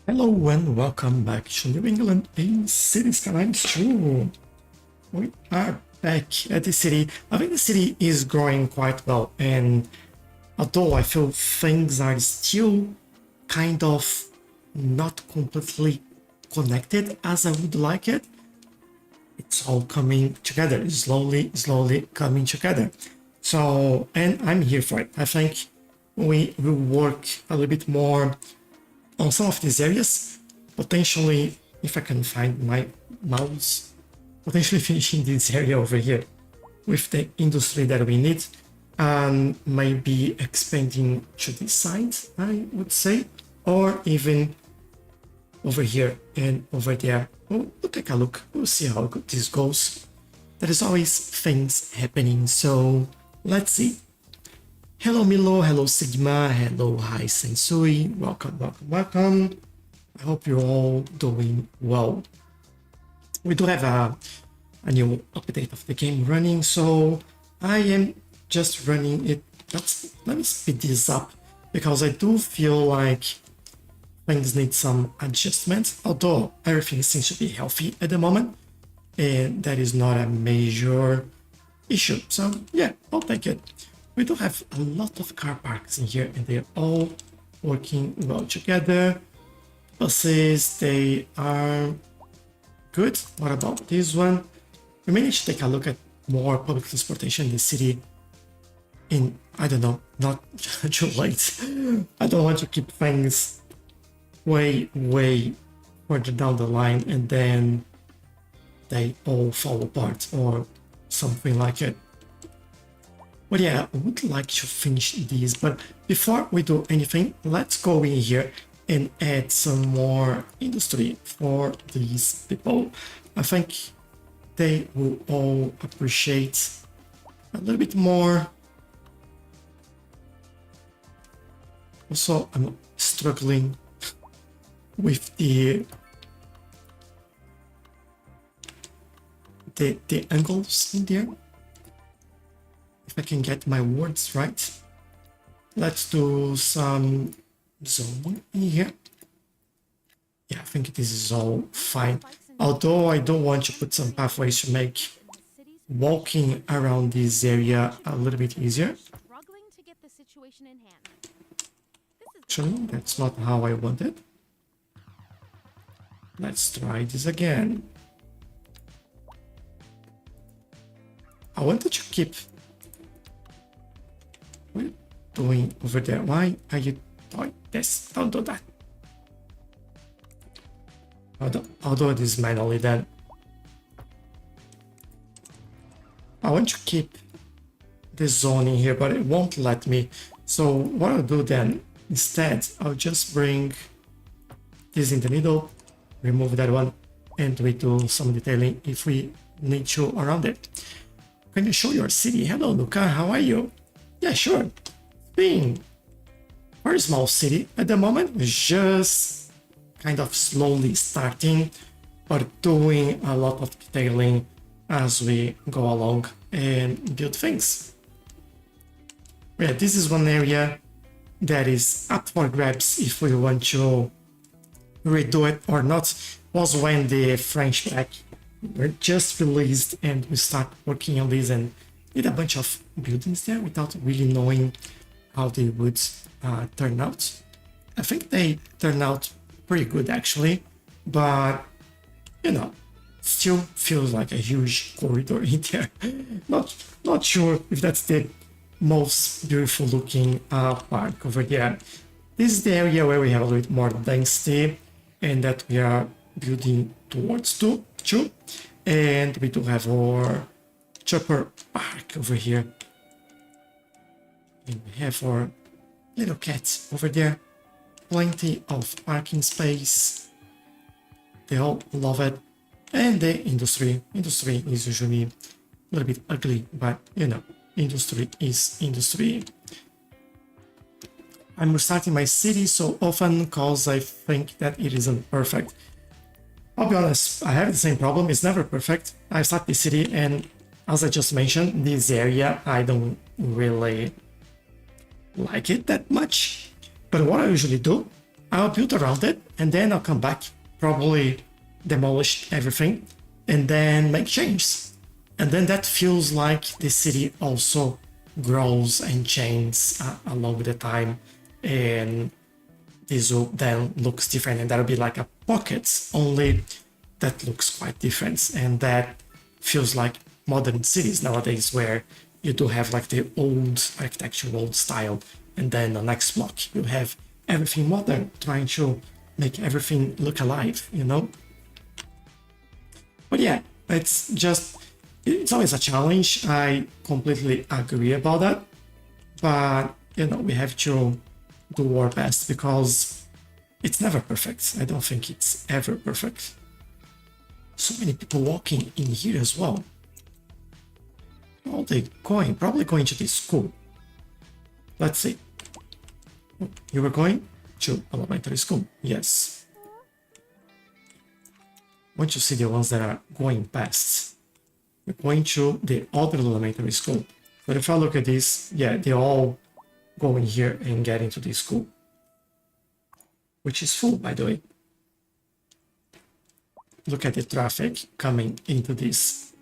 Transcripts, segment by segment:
Hello and welcome back to New England in Cities Skylines 2. We are back at the city. I think the city is growing quite well, and although I feel things are still kind of not completely connected as I would like it, it's all coming together, slowly coming together. So, and I'm here for it. I think we will work a little bit more on some of these areas, potentially, if I can find my mouse, potentially finishing this area over here with the industry that we need, and maybe expanding to this side, I would say, or even over here and over there. We'll take a look, we'll see how good this goes. There is always things happening, so let's see. Hello Milo, hello Sigma, hello Hi Sensui, welcome. I hope you're all doing well. We do have a new update of the game running, so I am just running it. Let me speed this up, because I do feel like things need some adjustments, although everything seems to be healthy at the moment, and that is not a major issue, so yeah, I'll take it. We do have a lot of car parks in here, and they're all working well together. Buses, they are good. What about this one? We may need to take a look at more public transportation in the city in, I don't know, not too late. I don't want to keep things way further down the line and then they all fall apart or something like it. But yeah, I would like to finish these, but before we do anything, let's go in here and add some more industry for these people. I think they will all appreciate a little bit more. Also, I'm struggling with the angles in there. If I can get my words right. Let's do some zone in here. Yeah, I think this is all fine. Although I do want to put some pathways to make walking around this area a little bit easier. Actually, that's not how I want it. Let's try this again. I wanted to keep... What are you doing over there? Why are you doing this? Don't do that. I'll do this manually then. I want to keep the zone in here, but it won't let me. So what I'll do then, instead, I'll just bring this in the middle, remove that one, and we do some detailing if we need to around it. Can you show your city? Hello, Luca, how are you? Yeah, sure. Being a very small city at the moment, just kind of slowly starting, but doing a lot of detailing as we go along and build things. Yeah, this is one area that is up for grabs if we want to redo it or not. Was when the French pack were just released and we start working on this and did a bunch of buildings there without really knowing how they would turn out. I think they turned out pretty good actually, but you know, still feels like a huge corridor in there. Not sure if that's the most beautiful looking park over there. This is the area where we have a little bit more density and that we are building towards too. And we do have our chopper park over here. And we have our little cat over there. Plenty of parking space. They all love it. And the industry. Industry is usually a little bit ugly, but you know, industry is industry. I'm restarting my city so often because I think that it isn't perfect. I'll be honest, I have the same problem, it's never perfect. I start the city and as I just mentioned, this area, I don't really like it that much. But what I usually do, I'll build around it, and then I'll come back, probably demolish everything, and then make changes. And then that feels like the city also grows and changes along the time, and this will then looks different, and that'll be like a pocket, only that looks quite different, and that feels like modern cities nowadays, where you do have like the old architecture, old style, and then the next block you have everything modern, trying to make everything look alive, you know? But yeah, it's always a challenge. I completely agree about that. But, you know, we have to do our best because it's never perfect. I don't think it's ever perfect. So many people walking in here as well. Oh, they going, probably going to this school. Let's see. You were going to elementary school? Yes. Want to see the ones that are going past. We're going to the other elementary school. But if I look at this, yeah, they all go in here and get into this school. Which is full, by the way. Look at the traffic coming into this.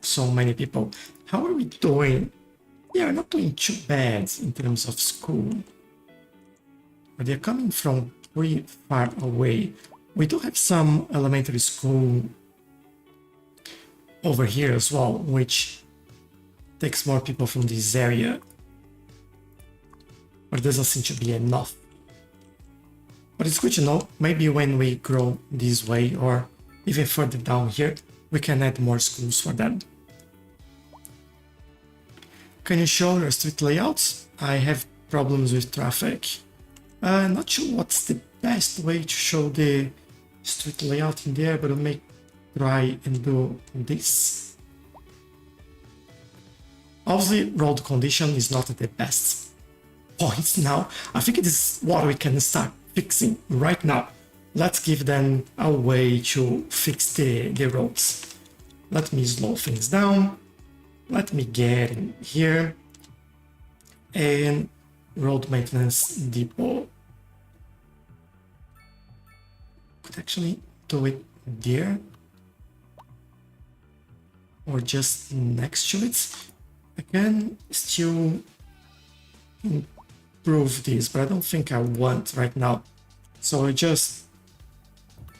So many people. How are we doing? Yeah, we're not doing too bad in terms of school. But they're coming from pretty far away. We do have some elementary school over here as well, which takes more people from this area. But it doesn't seem to be enough. But it's good to know, maybe when we grow this way or even further down here, we can add more schools for them. Can you show your street layouts? I have problems with traffic. Not sure what's the best way to show the street layout in there, but I'll try and do this. Obviously, road condition is not at the best points now. I think it is what we can start fixing right now. Let's give them a way to fix the roads. Let me slow things down. Let me get in here. And road maintenance depot. Could actually do it there. Or just next to it. I can still improve this, but I don't think I want right now. So I just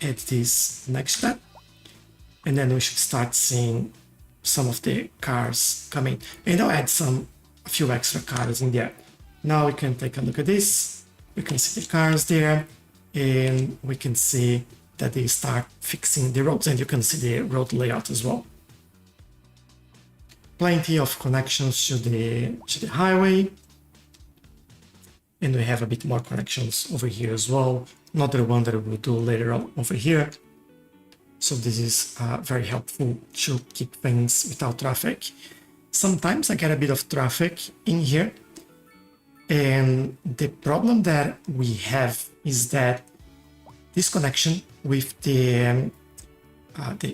add this next step, and then we should start seeing some of the cars coming. And I'll add a few extra cars in there. Now we can take a look at this. We can see the cars there, and we can see that they start fixing the roads, and you can see the road layout as well. Plenty of connections to the highway, and we have a bit more connections over here as well. Another one that we'll do later on over here. So this is very helpful to keep things without traffic. Sometimes I get a bit of traffic in here, and the problem that we have is that this connection with the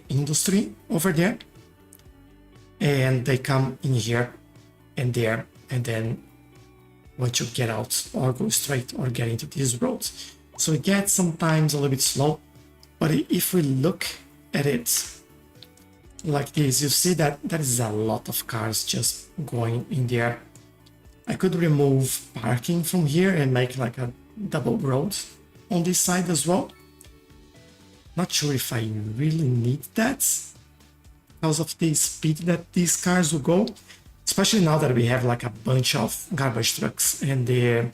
industry over there, and they come in here and there, and then want to get out or go straight or get into these roads. So it gets sometimes a little bit slow, but if we look at it like this, you see that there is a lot of cars just going in there. I could remove parking from here and make like a double road on this side as well. Not sure if I really need that because of the speed that these cars will go, especially now that we have like a bunch of garbage trucks and the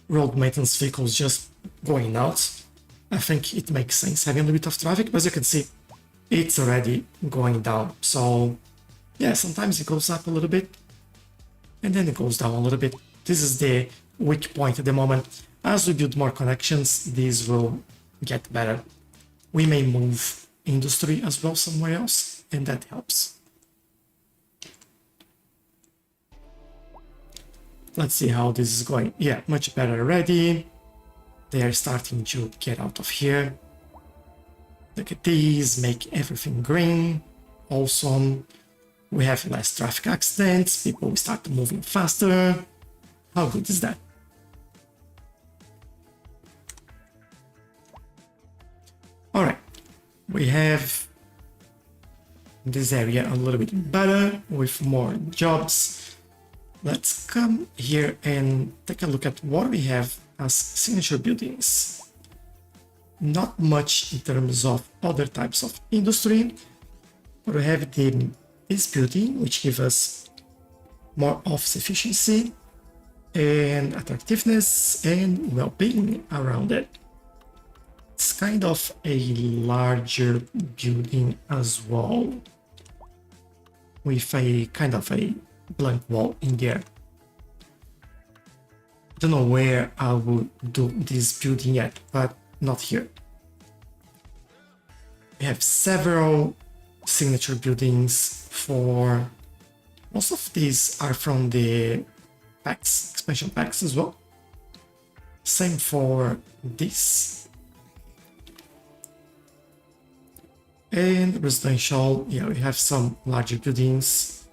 road maintenance vehicles just going out. I think it makes sense having a little bit of traffic, but as you can see, it's already going down. So yeah, sometimes it goes up a little bit and then it goes down a little bit. This is the weak point at the moment. As we build more connections, these will get better. We may move industry as well somewhere else, and that helps. Let's see how this is going. Yeah, much better already. They are starting to get out of here. Look at these, make everything green. Awesome. We have less traffic accidents. People start moving faster. How good is that? We have this area a little bit better with more jobs. Let's come here and take a look at what we have as signature buildings. Not much in terms of other types of industry, but we have this building which gives us more office efficiency and attractiveness and well-being around it. It's kind of a larger building as well, with a kind of a blank wall in there. Don't know where I would do this building yet, but not here. We have several signature buildings for most of these are from the packs, expansion packs as well. Same for this. And residential, yeah, we have some larger buildings.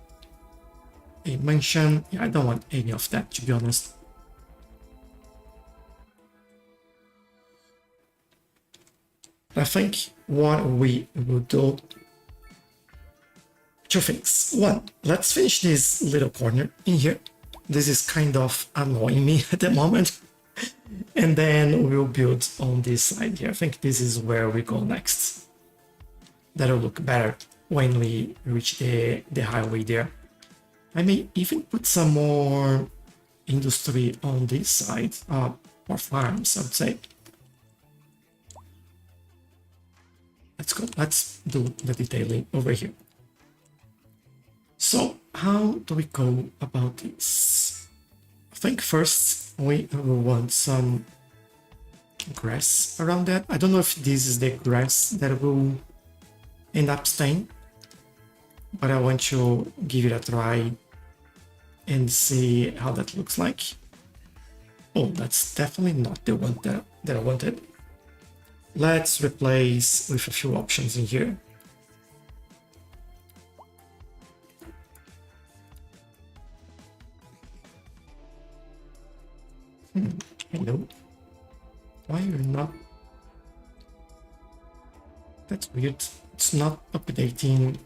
A mansion, yeah, I don't want any of that, to be honest. I think what we will do, two things. One, let's finish this little corner in here. This is kind of annoying me at the moment. And then we'll build on this side here. I think this is where we go next. That'll look better when we reach the highway there. I may even put some more industry on this side, or farms, I would say. Let's go, let's do the detailing over here. So how do we go about this? I think first we will want some grass around that. I don't know if this is the grass that will end up staying, but I want to give it a try and see how that looks like. Oh, that's definitely not the one that I wanted. Let's replace with a few options in here. Hello. Why you're not? That's weird. It's not updating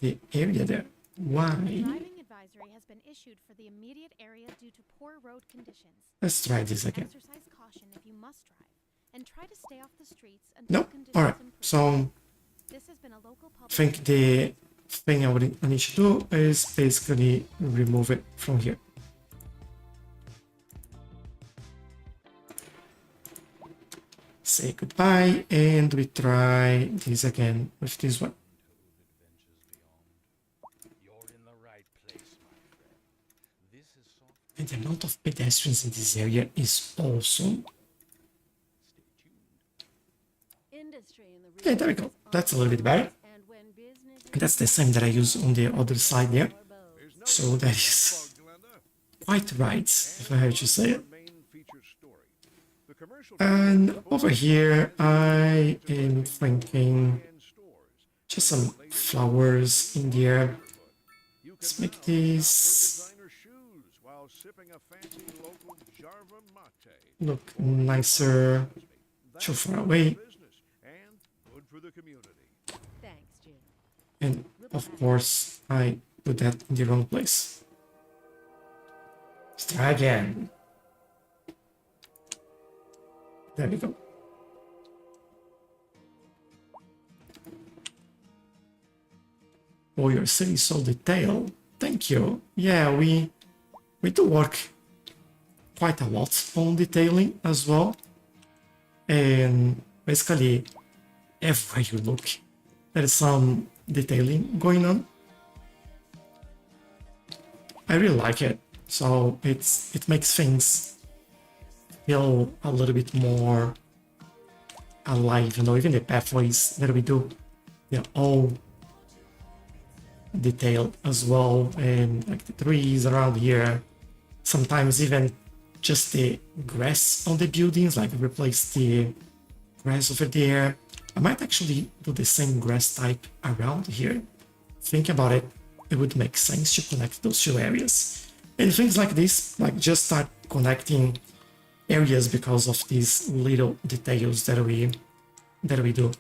the area there. Why? Driving advisory has been issued for the immediate area due to poor road conditions. Let's try this again. Exercise caution if you must drive, and try to stay off the streets until conditions All right. improve. So This has been a local I public think the thing I need to do is basically remove it from here. Say goodbye, and we try this again with this one. And the amount of pedestrians in this area is awesome. Okay, there we go. That's a little bit better. And that's the same that I use on the other side there. So that is quite right, if I have to say it. And over here, I am thinking just some flowers in there. Let's make this look nicer. Too far away. And of course, I put that in the wrong place. Let's try again. There we go. Oh, your city is so detailed. Thank you. Yeah, we do work quite a lot on detailing as well. And basically, everywhere you look, there is some detailing going on. I really like it. So it makes things feel a little bit more alive, you know, even the pathways that we do, they're all detailed as well, and like the trees around here, sometimes even just the grass on the buildings, like replace the grass over there. I might actually do the same grass type around here. Think about it, it would make sense to connect those two areas. And things like this, like just start connecting areas because of these little details that we do.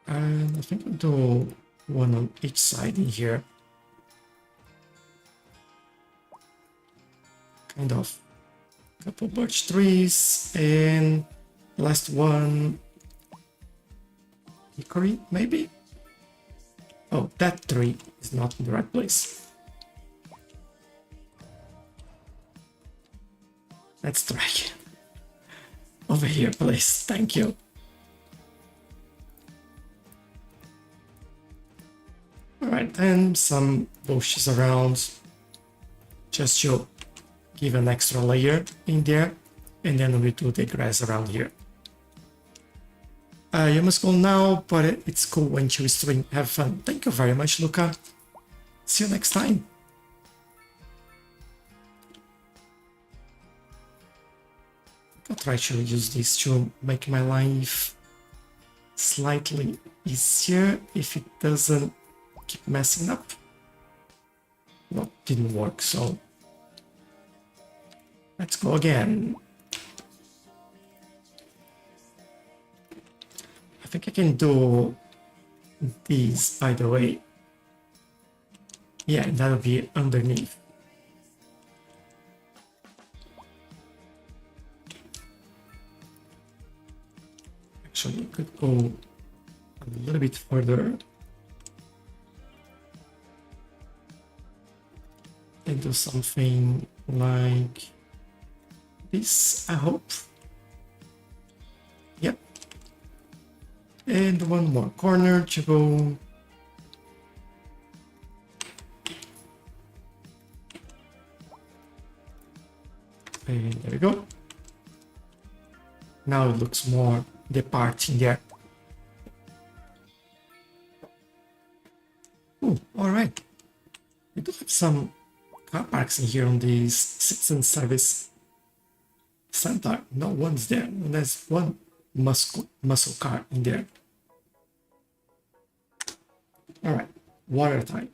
And I think we'll do one on each side in here. Kind of couple birch trees, and last one hickory maybe. Oh, that tree is not in the right place. Let's try again. Over here, please. Thank you. Alright, and some bushes around just to give an extra layer in there, and then we do the grass around here. You must go now, but it's cool when you stream. Have fun. Thank you very much, Luca. See you next time. I'll try to use this to make my life slightly easier if it doesn't keep messing up. Well, didn't work, so let's go again. I think I can do these, by the way. Yeah, that'll be underneath. Actually, I could go a little bit further and do something like this, I hope. Yep. And one more corner to go. And there we go. Now it looks more the part in there. Oh, all right. We do have some car parks in here on this citizen service center. No one's there. And there's one muscle car in there. All right, water time.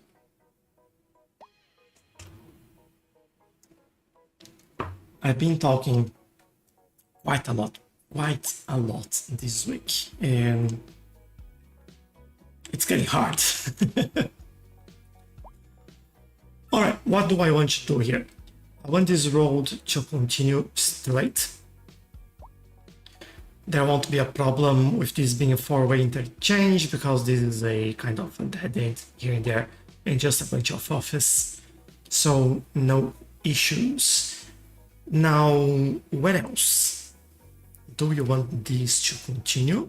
I've been talking quite a lot this week, and it's getting hard. All right, what do I want to do here? I want this road to continue straight. There won't be a problem with this being a four-way interchange because this is a kind of a dead end here and there and just a bunch of office. So no issues. Now, what else? Do you want this to continue?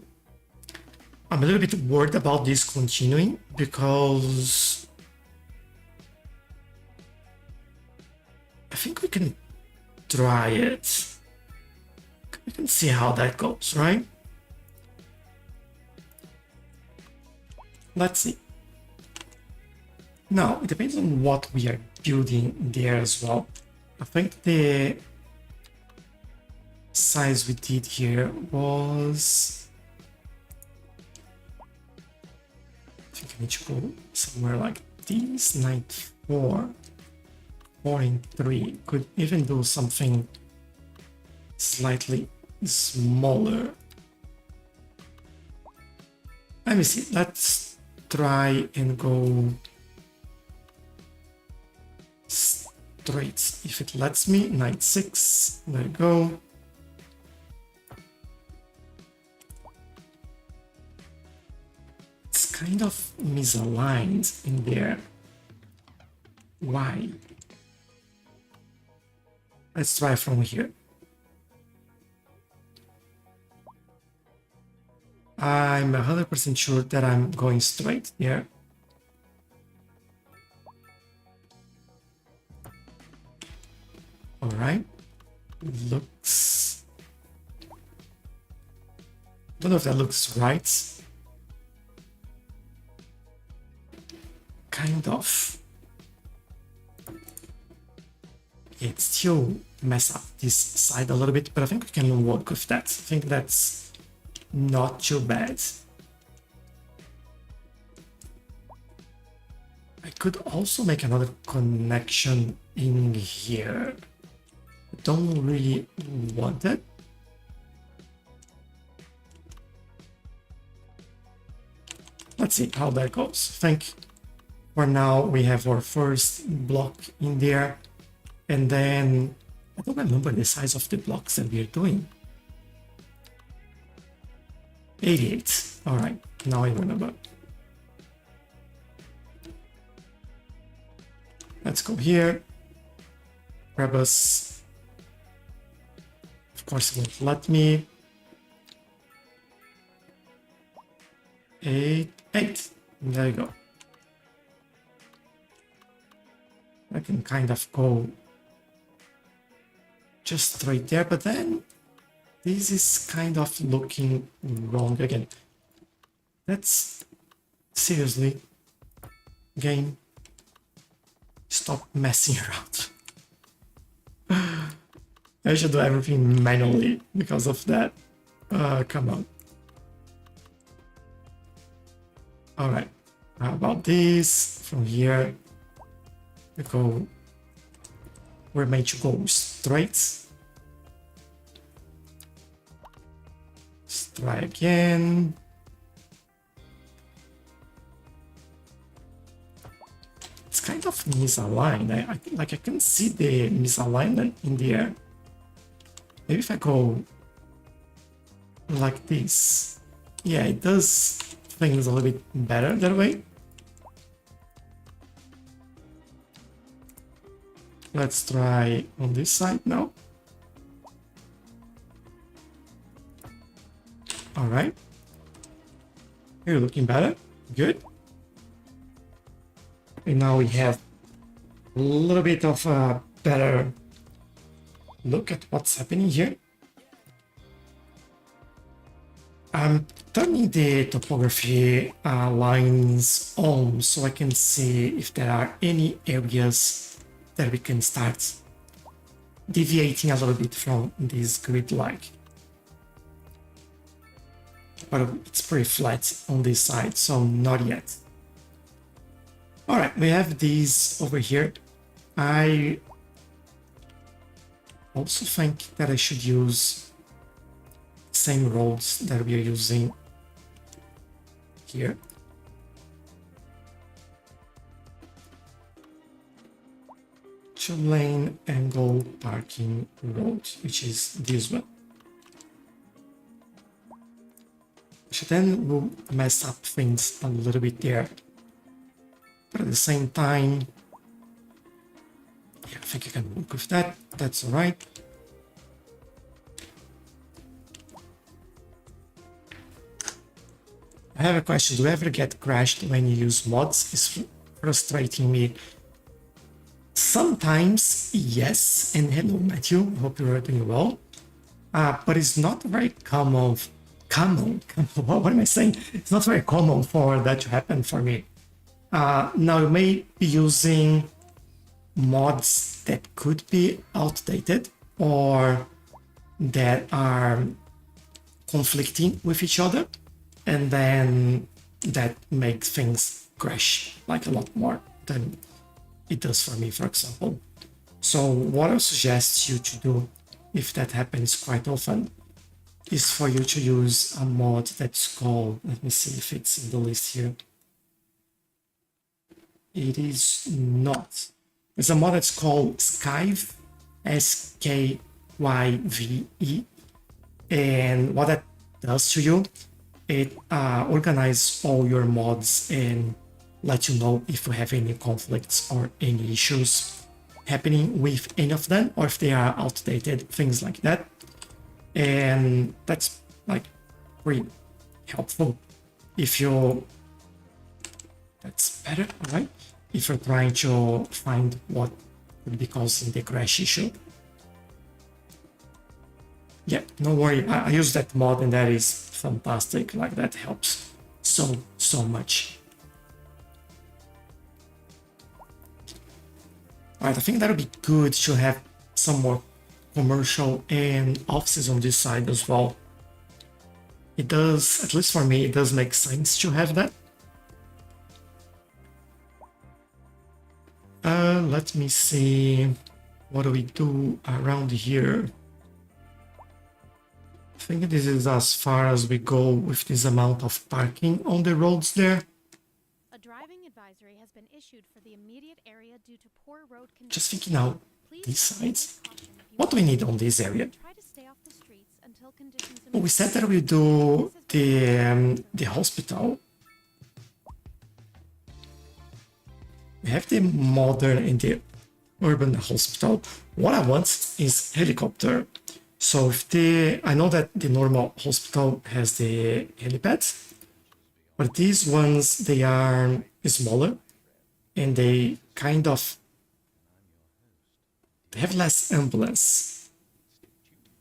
I'm a little bit worried about this continuing because I think we can try it. We can see how that goes, right? Let's see. Now, it depends on what we are building there as well. I think the size we did here was... I think I need to go somewhere like this, 94, 4 and 3. Could even do something slightly smaller. Let me see, let's try and go straight if it lets me. 96, there we go. It's kind of misaligned in there. Why? Let's try from here. I'm 100% sure that I'm going straight here. All right, looks... don't know if that looks right. Kind of. It still mess up this side a little bit, but I think we can work with that. I think that's not too bad. I could also make another connection in here. I don't really want it. Let's see how that goes. I think for now we have our first block in there, and then I don't remember the size of the blocks that we're doing. 88. All right, now I remember. Let's go here. Grab us. Of course, it won't let me. 8. There you go. I can kind of go just right there, but then this is kind of looking wrong again. That's seriously, game, stop messing around. I should do everything manually because of that. Come on. All right, how about this? From here, we go, we're made to go straight. Let's try again. It's kind of misaligned. I can see the misalignment in the air. Maybe if I go like this, yeah, it does things a little bit better that way. Let's try on this side now. All right, you're looking better. Good. And now we have a little bit of a better look at what's happening here. I'm turning the topography lines on so I can see if there are any areas that we can start deviating a little bit from this grid-like. But it's pretty flat on this side, so not yet. All right, we have these over here. I also think that I should use same roads that we are using here. Two-lane angle parking road, which is this one. Which then will mess up things a little bit there. But at the same time, yeah, I think I can work with that. That's all right. I have a question. Do you ever get crashed when you use mods? It's frustrating me. Sometimes, yes. And hello, Matthew. Hope you are doing well. But it's not very common. What am I saying? It's not very common for that to happen for me. Now, you may be using mods that could be outdated or that are conflicting with each other, and then that makes things crash like a lot more than it does for me, for example. So what I suggest you to do, if that happens quite often, is for you to use a mod that's called, let me see if it's in the list here. It is not. It's a mod that's called Skyve, Skyve, and what that does to you, it organizes all your mods and let you know if you have any conflicts or any issues happening with any of them, or if they are outdated, things like that. And that's like pretty helpful if you, that's better, all right? If you're trying to find what could be causing the crash issue. Yeah, no worry, I use that mod and that is fantastic. Like, that helps so much. Alright, I think that would be good to have some more commercial and offices on this side as well. It does, at least for me, it does make sense to have that. let me see. What do we do around here? I think this is as far as we go with this amount of parking on the roads there. A driving advisory has been issued for the immediate area due to poor road conditions. Just thinking now, Please these exercise sides. caution if you What do we need on this area? try to stay off the streets until conditions Well, we said that we do the hospital. We have the modern and the urban hospital. What I want is helicopter. So if I know that the normal hospital has the helipads, but these ones, they are smaller and they kind of they have less ambulance.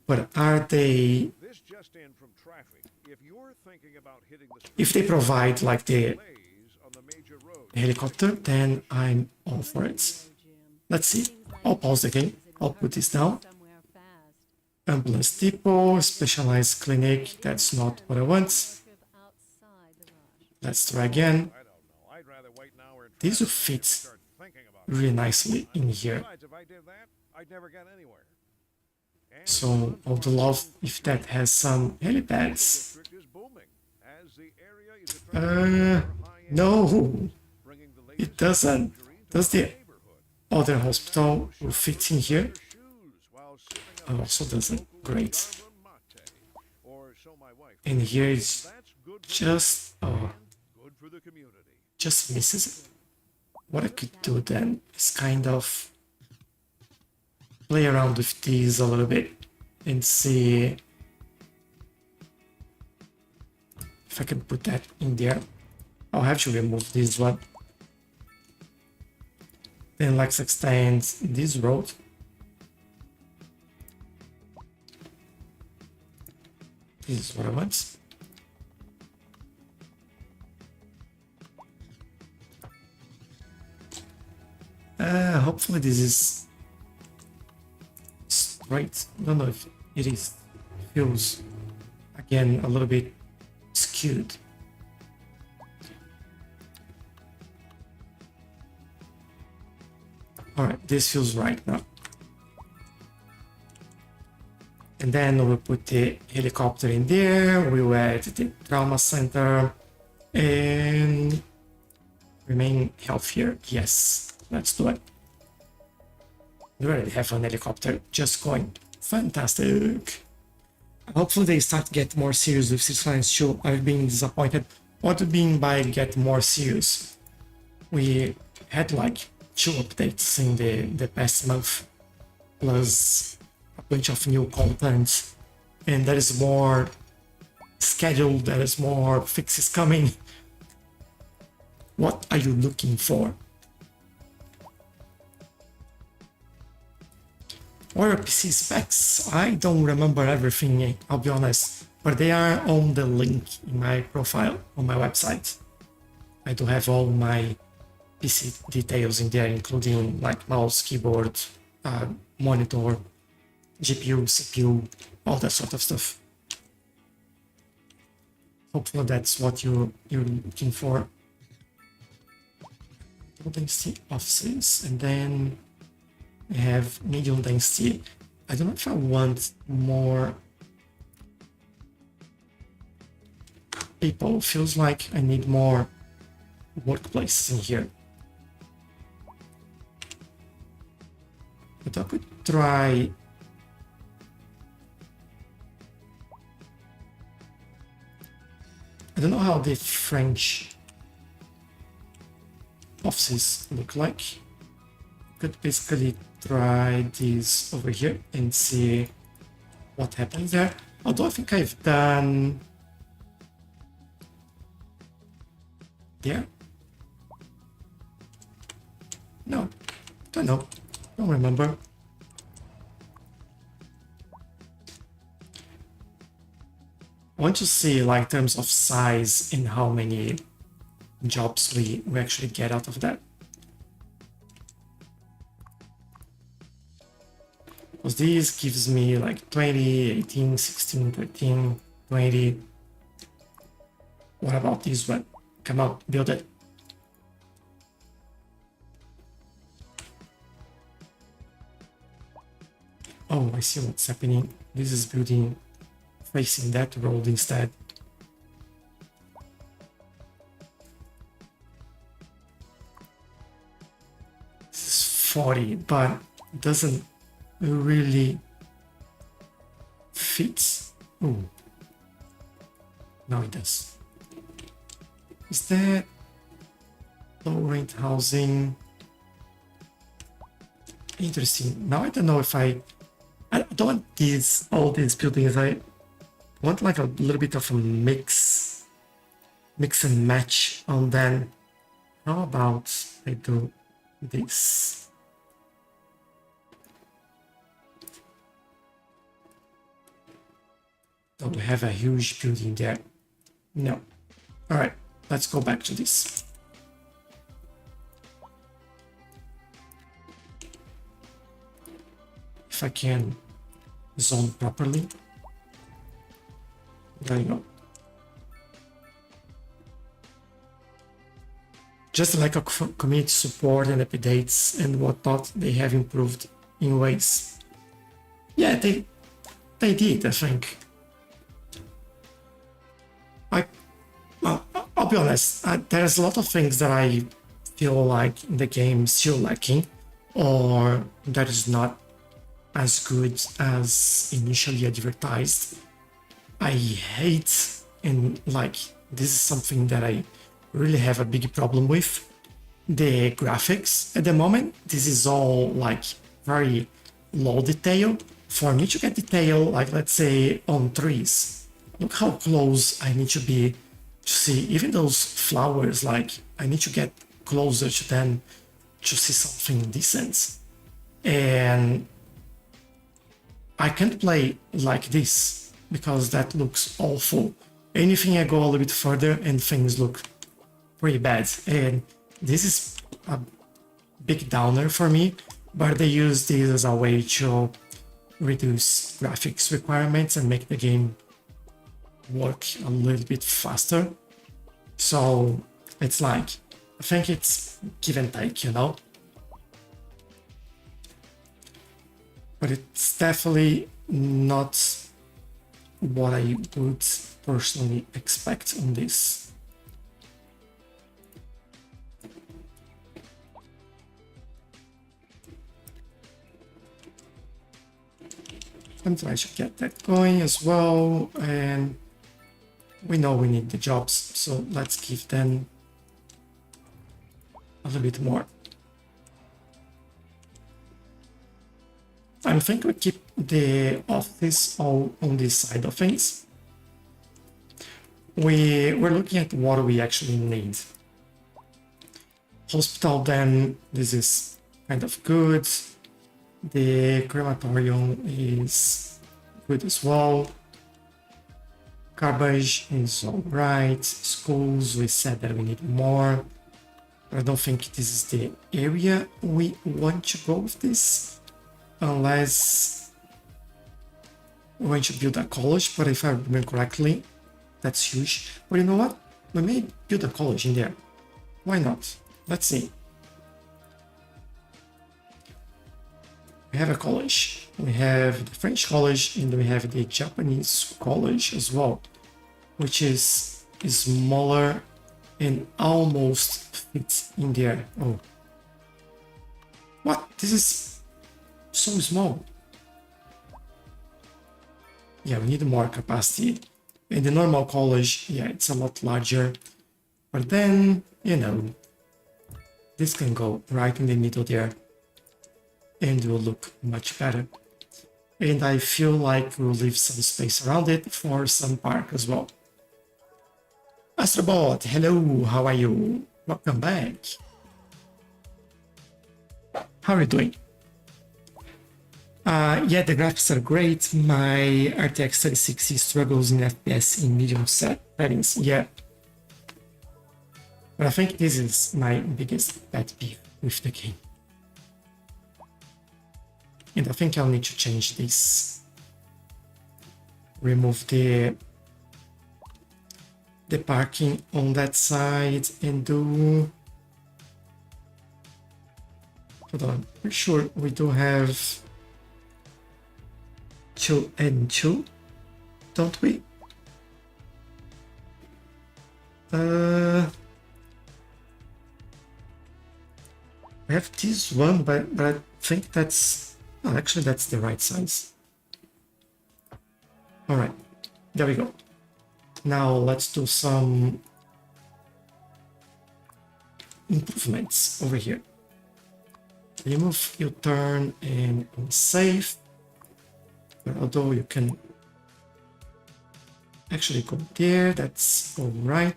But are they, This just in from traffic. If you're thinking about hitting the if they provide like the delays on the major roads, helicopter, then I'm all for it. Let's see. I'll pause the game. I'll put this down. Ambulance depot, specialized clinic. That's not what I want. Let's try again. I don't know. I'd rather wait an hour and These will traffic fit start thinking about it. really nicely in here. Besides, if I did that, I'd never get anywhere. And So I would love if that has some helipads. district is booming as the area is attracting more high-end No, bringing the latest it doesn't. luxury to Does the the neighborhood. other hospital will fit in here? Shoes while sipping Oh, a also doesn't. local Great. Starbucks mate. Or so my wife And here is That's good for just, good for the community. just misses it. What I could do then is kind of play around with these a little bit and see if I can put that in there. I'll have to remove this one. Then let's extend this road. This is what I want. Hopefully this is straight. I don't know if it is. Feels again a little bit skewed. Alright, this feels right now. And then we'll put the helicopter in there, we'll add the trauma center, and remain healthier. Yes, let's do it. We already have an helicopter just going. Fantastic. Hopefully they start to get more serious with Cities Skylines 2. I've been disappointed. What do you mean by get more serious? We had like 2 updates in the past month, plus a bunch of new content, and there is more scheduled, there is more fixes coming. What are you looking for? What are PC specs? I don't remember everything, I'll be honest, but they are on the link in my profile on my website. I do have all my PC details in there, including like mouse, keyboard, monitor, GPU, CPU, all that sort of stuff. Hopefully that's what you're looking for. Low density offices, and then we have medium density. I don't know if I want more people. Feels like I need more workplaces in here. But I could try. I don't know how the French offices look like. Could basically try this over here and see what happens there. Although I think I've done there. No, don't know. Don't remember. I want to see like terms of size and how many jobs we actually get out of that. Because this gives me like 20, 18, 16, 13, 20. What about this one? Come on, build it. Oh, I see what's happening. This is building facing that road instead. This is 40, but it doesn't really fit. Ooh. Now it does. Is that low rent housing? Interesting. Now I don't know if I don't want all these buildings. I want like a little bit of a mix and match on them. How about I do this? Don't have a huge building there. No. All right, let's go back to this. If I can zone properly. There you go. Just like a community support and updates and whatnot, they have improved in ways. Yeah, they did, I think. I'll be honest, there's a lot of things that I feel like the game is still lacking, or that is not as good as initially advertised. I hate, and like, this is something that I really have a big problem with, the graphics. At the moment, this is all like very low detail. For me to get detail, like let's say on trees, look how close I need to be to see even those flowers. Like I need to get closer to them to see something decent. And I can't play like this because that looks awful. Anything I go a little bit further and things look pretty bad. And this is a big downer for me, but they use this as a way to reduce graphics requirements and make the game work a little bit faster. So it's like, I think it's give and take, you know? But it's definitely not what I would personally expect on this. I'm trying to get that going as well, and we know we need the jobs, so let's give them a little bit more. I think we keep the office all on this side of things. We're looking at what we actually need. Hospital, then this is kind of good. The crematorium is good as well. Garbage is alright. Schools, we said that we need more. But I don't think this is the area we want to go with this. Unless we're going to build a college, but if I remember correctly, that's huge. But you know what? We may build a college in there. Why not? Let's see. We have a college. We have the French college and we have the Japanese college as well, which is smaller and almost fits in there. Oh. What? This is so small. Yeah, we need more capacity. In the normal college, yeah, it's a lot larger. But then, you know, this can go right in the middle there and will look much better. And I feel like we'll leave some space around it for some park as well. Astrobot, hello, how are you? Welcome back. How are you doing? Yeah, the graphics are great. My RTX 3060 struggles in FPS in medium settings, yeah. But I think this is my biggest pet peeve with the game. And I think I'll need to change this. Remove the parking on that side and do... Hold on, pretty sure we do have 2 and 2, don't we? I have this one, but I think that's... Oh, actually, that's the right size. Alright, there we go. Now let's do some improvements over here. Remove U-turn and save. But although you can actually go there, that's alright.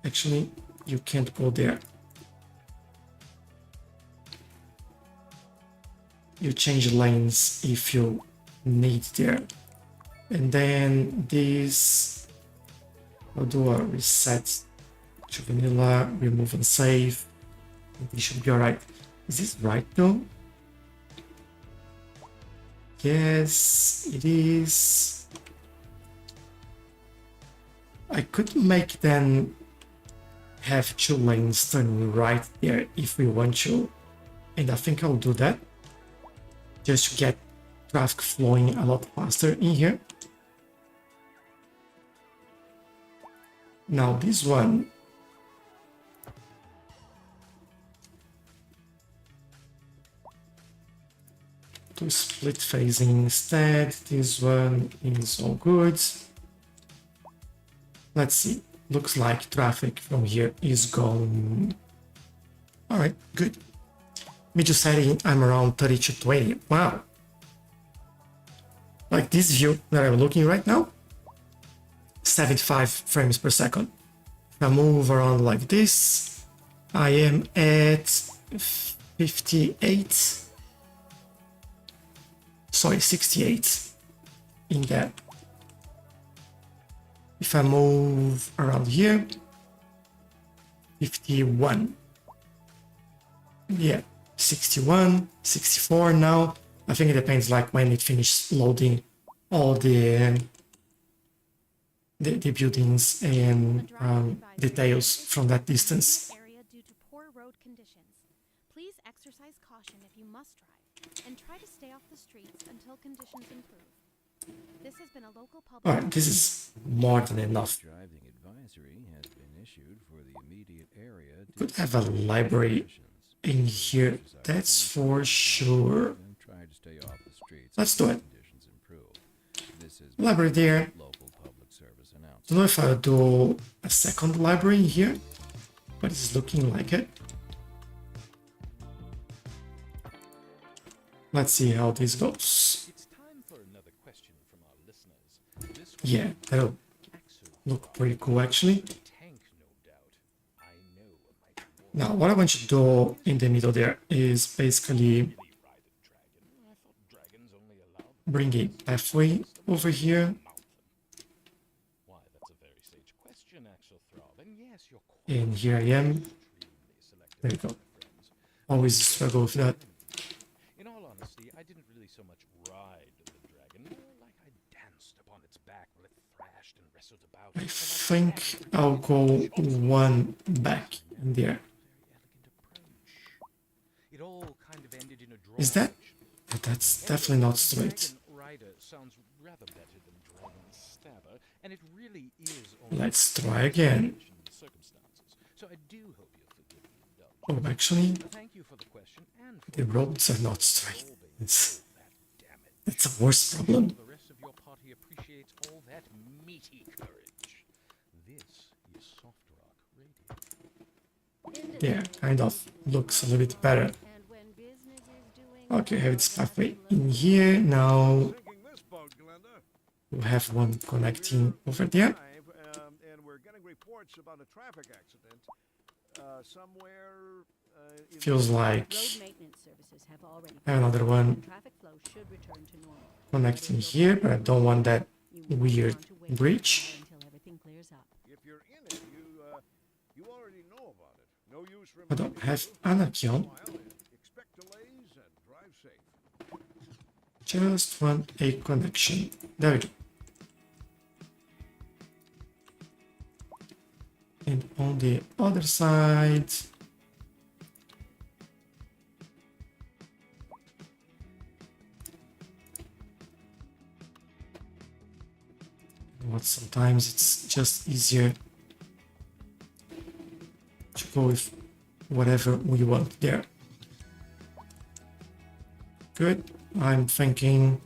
Actually, you can't go there. You change lanes if you need there. And then this, I'll do a reset to vanilla, remove and save. It should be alright. Is this right though? Yes, it is. I could make them have 2 lanes turning right there if we want to. And I think I'll do that. Just to get traffic flowing a lot faster in here. Now this one. Do split phasing instead. This one is all good. Let's see. Looks like traffic from here is gone. Alright, good. Video setting, I'm around 32 to 80. Wow. Like this view that I'm looking right now, 75 frames per second. If I move around like this, I am at 58. Sorry, 68 in that. If I move around here, 51. Yeah, 61, 64 now. I think it depends like when it finishes loading all the buildings and details from that distance. Area due to poor road conditions. Please exercise caution if you must drive, and try to stay off the streets until conditions improve. This has been a local public. Alright, this is more than enough. Driving advisory has been issued for the immediate area. Could have a library in here, that's for sure. Try to stay off the streets. Let's do it. Conditions improve. This is Library there. local public service announcement. Don't know if I'll do a second library in here, but it's looking like it. Let's see how this goes. It's time for another question from our listeners. This Yeah, that'll look pretty cool actually. tank, no doubt. I know a mighty war Now, what I want you to do in the middle there is basically ride a dragon. I thought dragons only allowed bring a pathway over here. mount them. Why, that's a very sage question, Axel Throb. And yes, you're quite And here I am. extremely selective, There you go. friends. Always struggle with that. In all honesty, I didn't really so much ride the dragon, more like I danced upon its back while it thrashed and wrestled about. I think I'll go one back in there. It all kind of ended in a draw. Is that? That's definitely not straight. Dragon Rider sounds rather better than Dragon Stabber, and it really is only Let's try again. the circumstances. So I do hope you'll forgive the indulgence. Oh, actually, Thank you for the question and for the roads are not straight. It's that. Damn it. It's a worse problem. The rest of your party appreciates all that meaty courage. This is Soft Rock Radio. Yeah, kind of looks a little bit better. And when business is doing Okay, have its pathway in here. Now Sinking this boat, Glenda. we'll have one connecting over there. And we're getting reports about a traffic accident somewhere. In Feels like Road maintenance services have already I have another one traffic flow should return to normal. connecting here, but I don't want that You will weird want to wait bridge. until everything clears up. If you're in it, you already know about it. No use I don't reminding have you. anarchy on. While and expect delays and drive safe. Just want a connection. There we go. And on the other side, But sometimes it's just easier to go with whatever we want there. Good. I'm thinking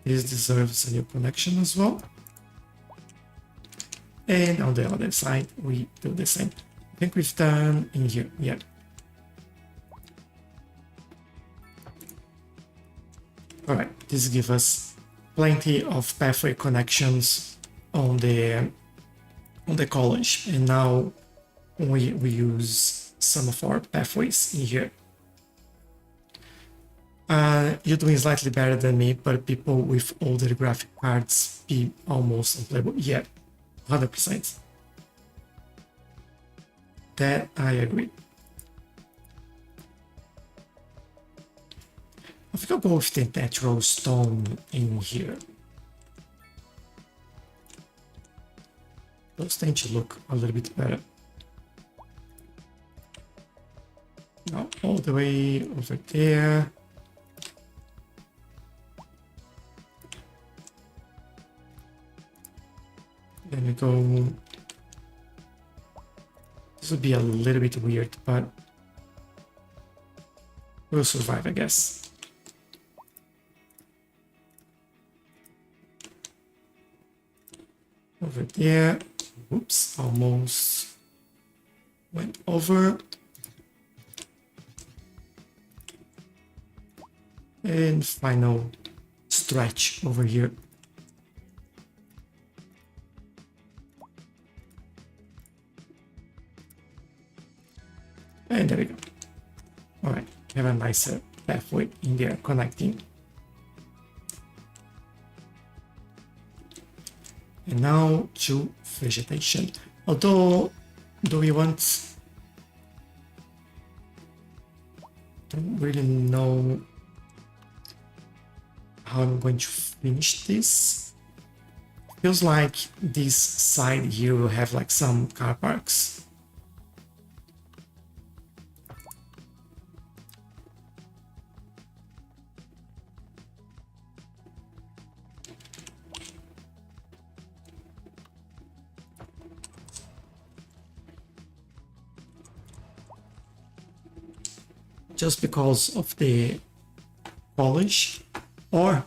this deserves a new connection as well. And on the other side, we do the same. I think we've done in here, yeah. All right, this gives us plenty of pathway connections on the college, and now we use some of our pathways in here. You're doing slightly better than me, but people with older graphic cards be almost unplayable. Yeah, 100%. That I agree. I think I'll go with the natural stone in here. Those tend to look a little bit better. Now all the way over there. Then we go. This would be a little bit weird, but we'll survive, I guess. Over there. Oops, almost went over. And final stretch over here. And there we go. All right, have a nicer pathway in there connecting. And now to vegetation. Although, do we want... Don't really know how I'm going to finish this. Feels like this side here will have like some car parks. Just because of the polish, or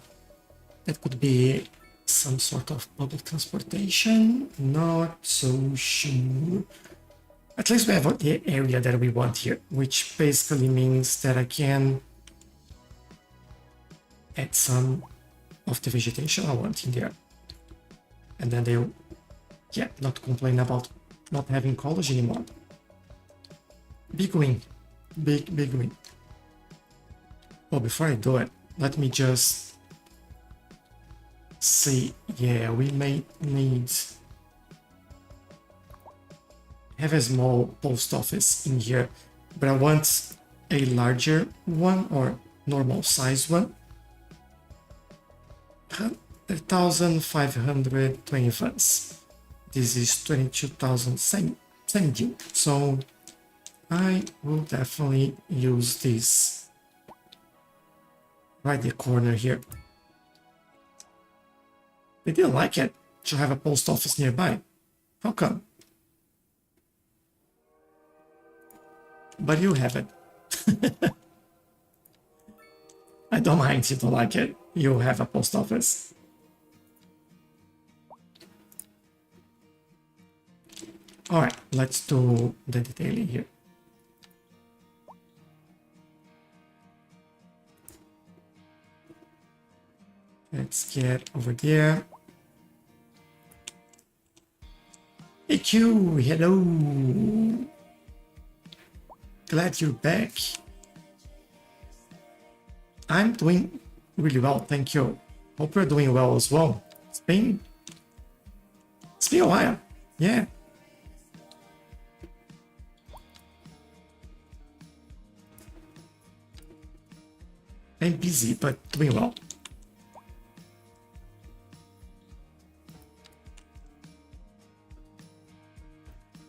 that could be some sort of public transportation, not so sure. At least we have the area that we want here, which basically means that I can add some of the vegetation I want in there. And then they'll, yeah, not complain about not having college anymore. Big win. Big win. Oh, before I do it, let me just see. Yeah, we may need have a small post office in here, but I want a larger one or normal size one. 1,520 funds. This is 22,000 same deal. So I will definitely use this right the corner here. They didn't like it to have a post office nearby. How come? But you have it. I don't mind if you don't like it. You have a post office. Alright, let's do the detailing here. Let's get over there. Hey Q, hello. Glad you're back. I'm doing really well, thank you. Hope you're doing well as well. It's been a while, yeah. I'm busy, but doing well.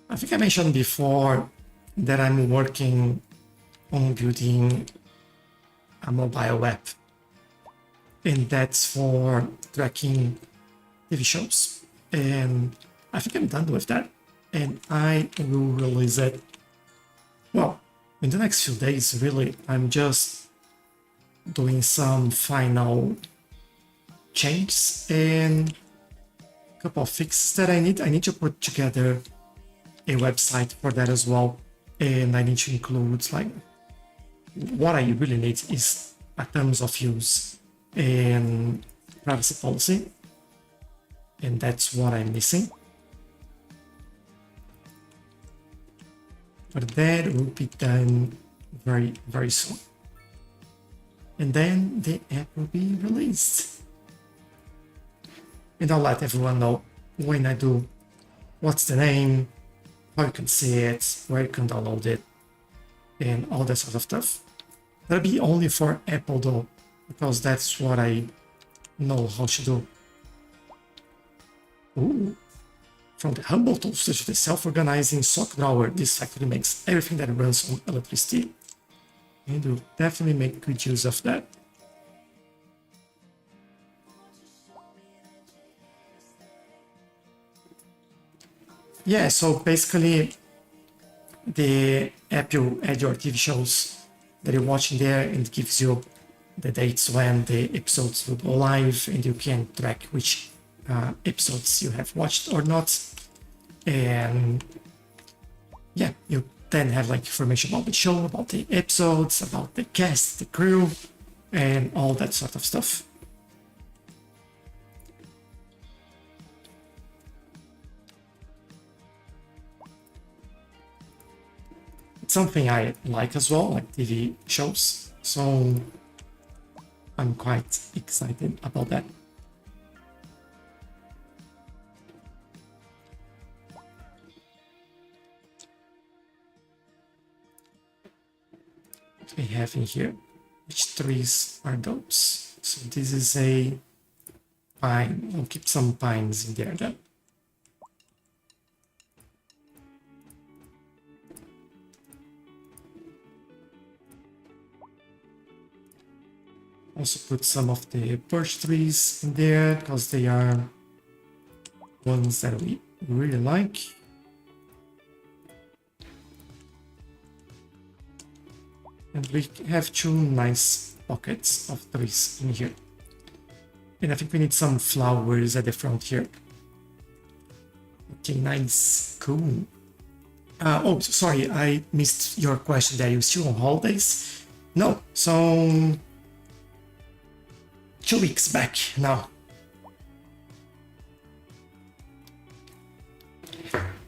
I think I mentioned before that I'm working on building a mobile app, and that's for tracking TV shows. and I think I'm done with that. And I will release it, well, in the next few days, really. I'm just doing some final changes and a couple of fixes that I need. I need to put together a website for that as well. And I need to include, like, what I really need is a terms of use and privacy policy. And that's what I'm missing. But that will be done very, very soon. And then the app will be released. And I'll let everyone know when I do, what's the name, how you can see it, where you can download it, and all that sort of stuff. That'll be only for Apple though, because that's what I know how to do. Ooh. From the humble toaster to the self-organizing sock drawer, this factory makes everything that runs on electricity. And we'll definitely make good use of that. Yeah, so basically the app will add your TV shows that you're watching there and gives you the dates when the episodes will go live, and you can track which episodes you have watched or not. And yeah, you then have like information about the show, about the episodes, about the cast, the crew, and all that sort of stuff. It's something I like as well, like TV shows, so I'm quite excited about that. What we have in here, which trees are those? So this is a pine. I'll keep some pines in there then. Also put some of the birch trees in there because they are ones that we really like. And we have two nice pockets of trees in here. And I think we need some flowers at the front here. Okay, nice, cool. Oh, sorry, I missed your question there. You still on holidays? No, so 2 weeks back now.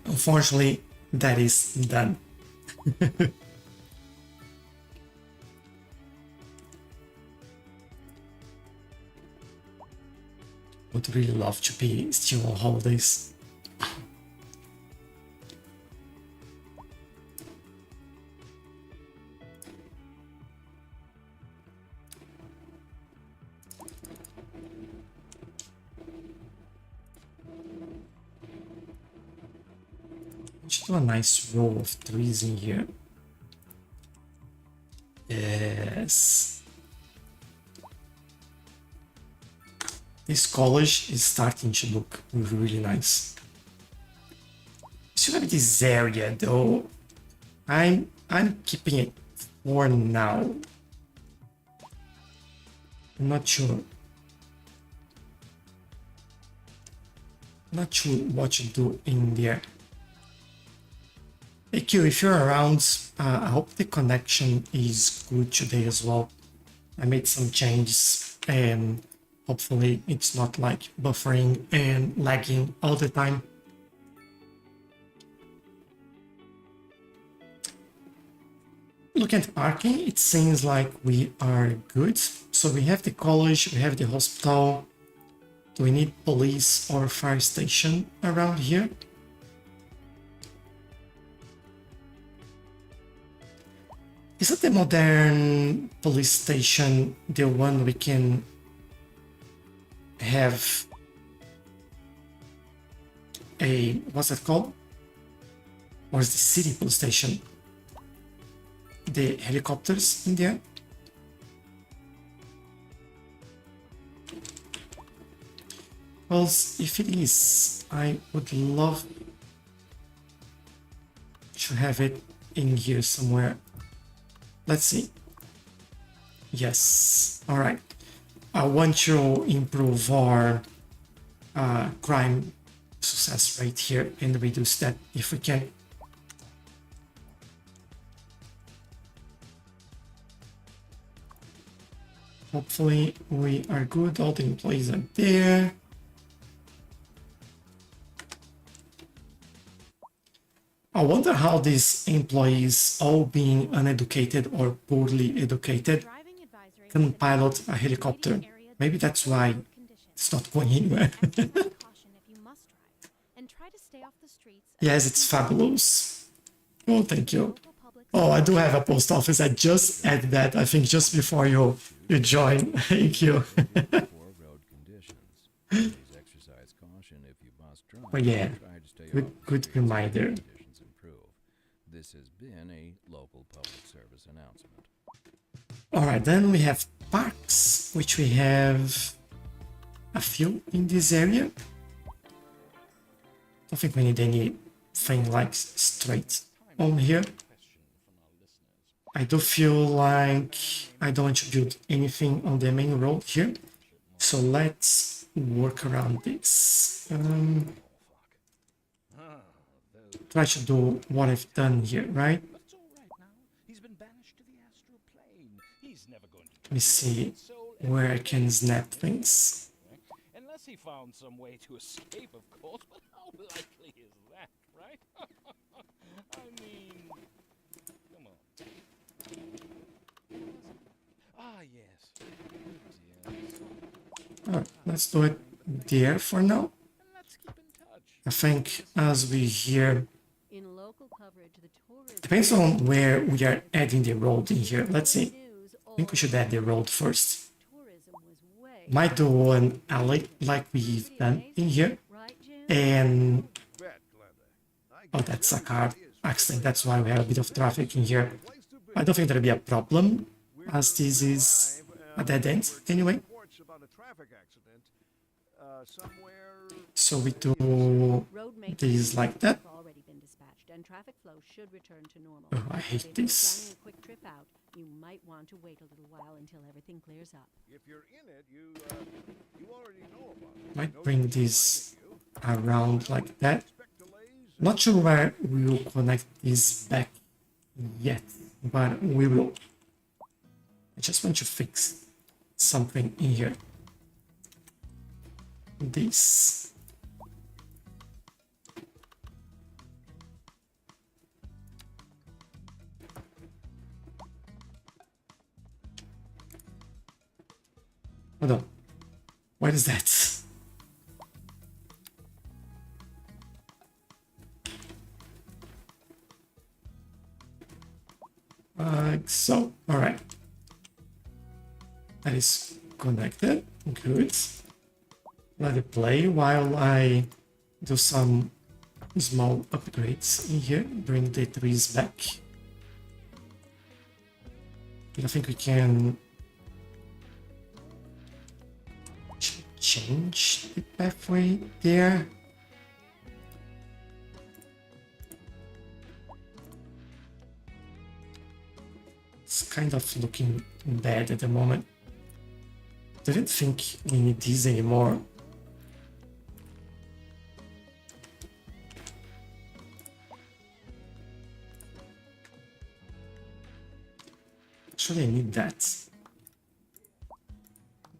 Unfortunately, that is done. Would really love to be still on holidays. Just do a nice row of trees in here. Yes. This college is starting to look really nice. Still have this area though. I'm keeping it for now. I'm not sure. Not sure what to do in there. Thank you if you're around. I hope the connection is good today as well. I made some changes and hopefully it's not like buffering and lagging all the time. Looking at parking, it seems like we are good. So we have the college, we have the hospital. Do we need police or fire station around here? Isn't the modern police station the one we can have a, what's it called? Or is the city police station? The helicopters in there? Because if it is, I would love to have it in here somewhere. Let's see. Yes. All right. I want to improve our crime success rate here and reduce that if we can. Hopefully we are good. All the employees are there. I wonder how these employees, all being uneducated or poorly educated, Driving advisory can has been pilot issued. a helicopter. Waiting area Maybe that's why road conditions. it's not going anywhere. Exercise caution if you must drive, and try to stay off the streets. Yes, it's fabulous. Oh, thank you. Oh, I do have a post office. I just added that, I think, just before you join. Thank you. Poor road conditions. Please exercise caution if you must drive. Oh, yeah. Try to stay Good- off the good streets until reminder. conditions improve. This has been a local public service announcement. All right, then we have parks, which we have a few in this area. I think we need anything like straight on here. I do feel like I don't want to build anything on the main road here. So let's work around this. Try to do what I've done here, right? That's all right now. He's been banished to the astral plane. He's never going to Let me see where I can snap things. Unless he found some way to escape, of course, but how likely is that, right? I mean, come on. Ah, yes. Yes. All right, let's do it there for now. And let's keep in touch. I think as we hear, In local coverage, the tourism depends on where we are adding the road in here. Let's see. news I think we should add the road first. tourism was way Might do an alley like we've done in here. right, Jim? And Bet, Glenda. I oh, guess that's a car everybody is accident. That's why we have a bit of traffic in here. place to be. I don't think there'll be a problem We're as this is live, a dead end we're anyway. reports about a traffic accident, somewhere. So we do Road maintenance these like that. have already been dispatched, and traffic flow should return to normal. Oh, I hate But if this. you're planning a quick trip out, you might want to wait a little while until everything clears up. If you're in it, you already know about it. Might Notice bring it's this reminding you. around like that. Expect delays. Not sure where we will connect this back yet, but we will. I just want to fix something in here. This. Hold on. What is that? Like so. All right. That is connected. Good. Let it play while I do some small upgrades in here. Bring the trees back. I think we can change the pathway there. It's kind of looking bad at the moment. Didn't think we need these anymore. Actually, I need that.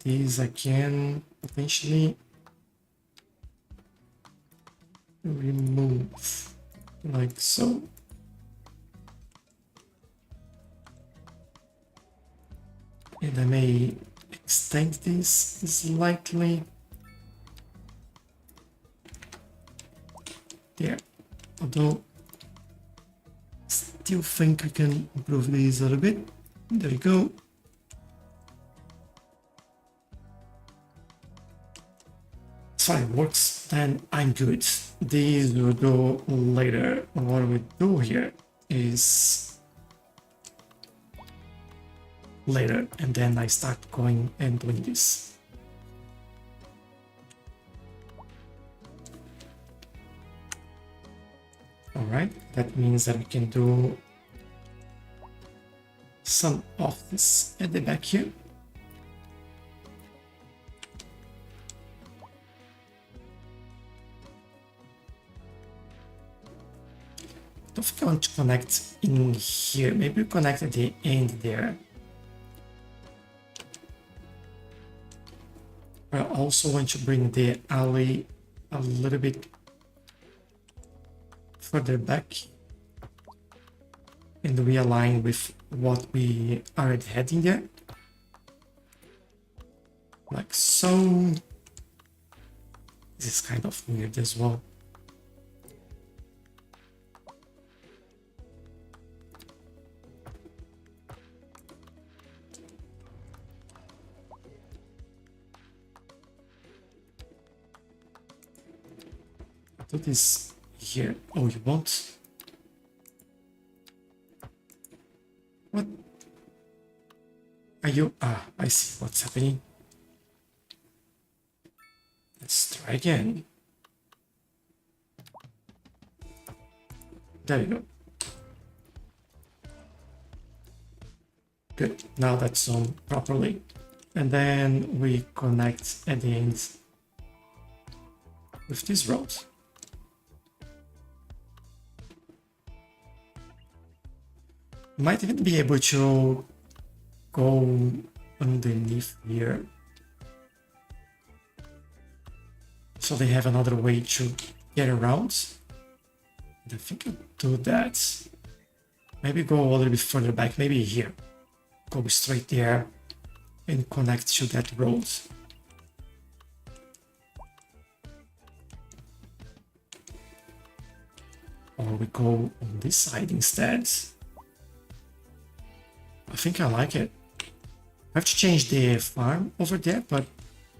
These I can potentially remove like so. And I may extend this slightly. There. Although, still think we can improve these a little bit. There we go. So it works, then I'm good. These will go later. What we do here is later, and then I start going and doing this. Alright, that means that we can do some office at the back here. I don't think I want to connect in here. Maybe we connect at the end there. I also want to bring the alley a little bit further back and realign with what we already had in there. Like so. This is kind of weird as well. Do this here. Oh, you won't? What? Are you? Ah, I see what's happening. Let's try again. There we go. Good. Now that's on properly. And then we connect at the end with this road. Might even be able to go underneath here. So they have another way to get around. And I think I'll do that. Maybe go a little bit further back, maybe here. Go straight there and connect to that road. Or we go on this side instead. I think I like it. I have to change the farm over there, but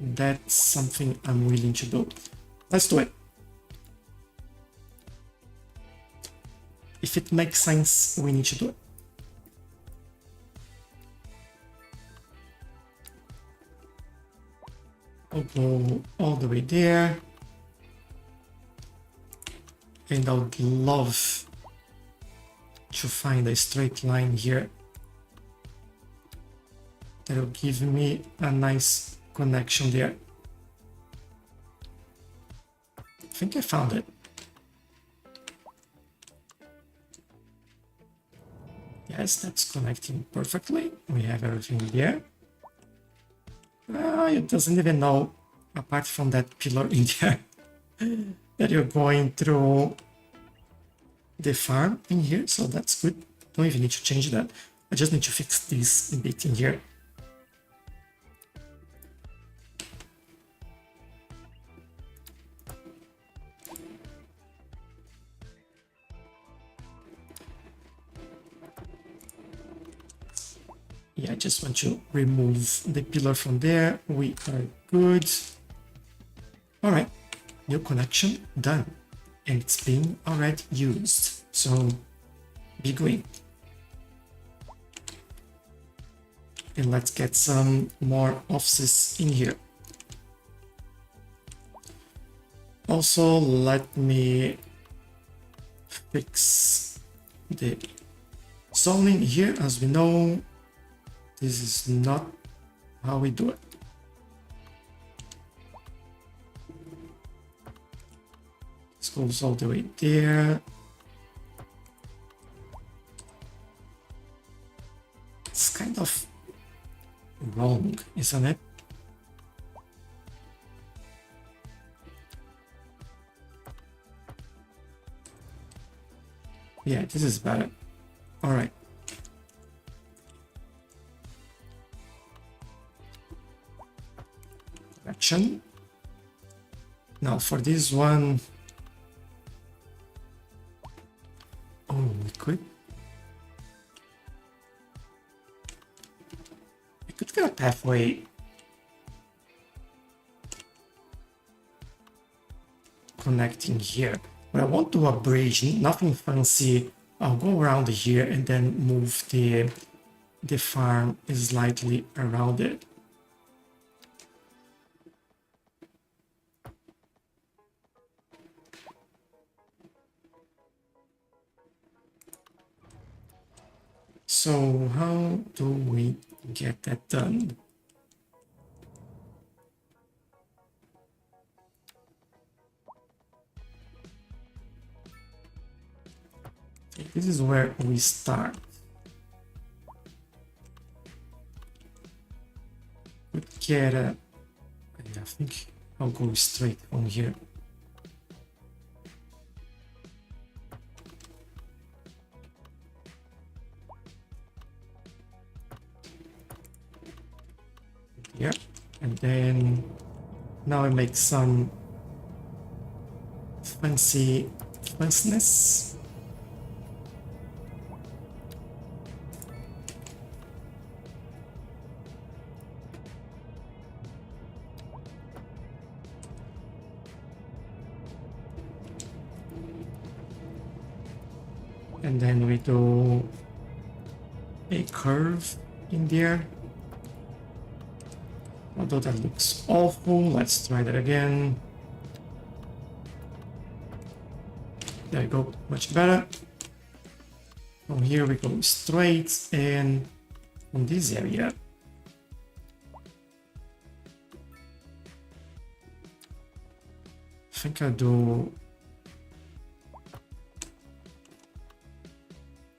that's something I'm willing to do. Let's do it. If it makes sense, we need to do it. I'll go all the way there. And I would love to find a straight line here. That'll give me a nice connection there. I think I found it. Yes, that's connecting perfectly. We have everything there. It doesn't even know, apart from that pillar in there, that you're going through the farm in here, so that's good. Don't even need to change that. I just need to fix this bit in here. Yeah, I just want to remove the pillar from there. We are good. All right, new connection done. And it's being already used. So, be green. And let's get some more offices in here. Also, let me fix the zoning here. As we know, this is not how we do it. This goes all the way there. It's kind of wrong, isn't it? Yeah, this is better. All right. Action. Now for this one, oh, we could get a pathway connecting here, but I won't do a bridge, nothing fancy. I'll go around here and then move the farm slightly around it. So how do we get that done? Okay, this is where we start. Could get a... I think I'll go straight on here. Yeah, and then now I make some fanciness. And then we do a curve in there. Although that looks awful, let's try that again. There we go, much better. From here we go straight, and from this area I think I'll do...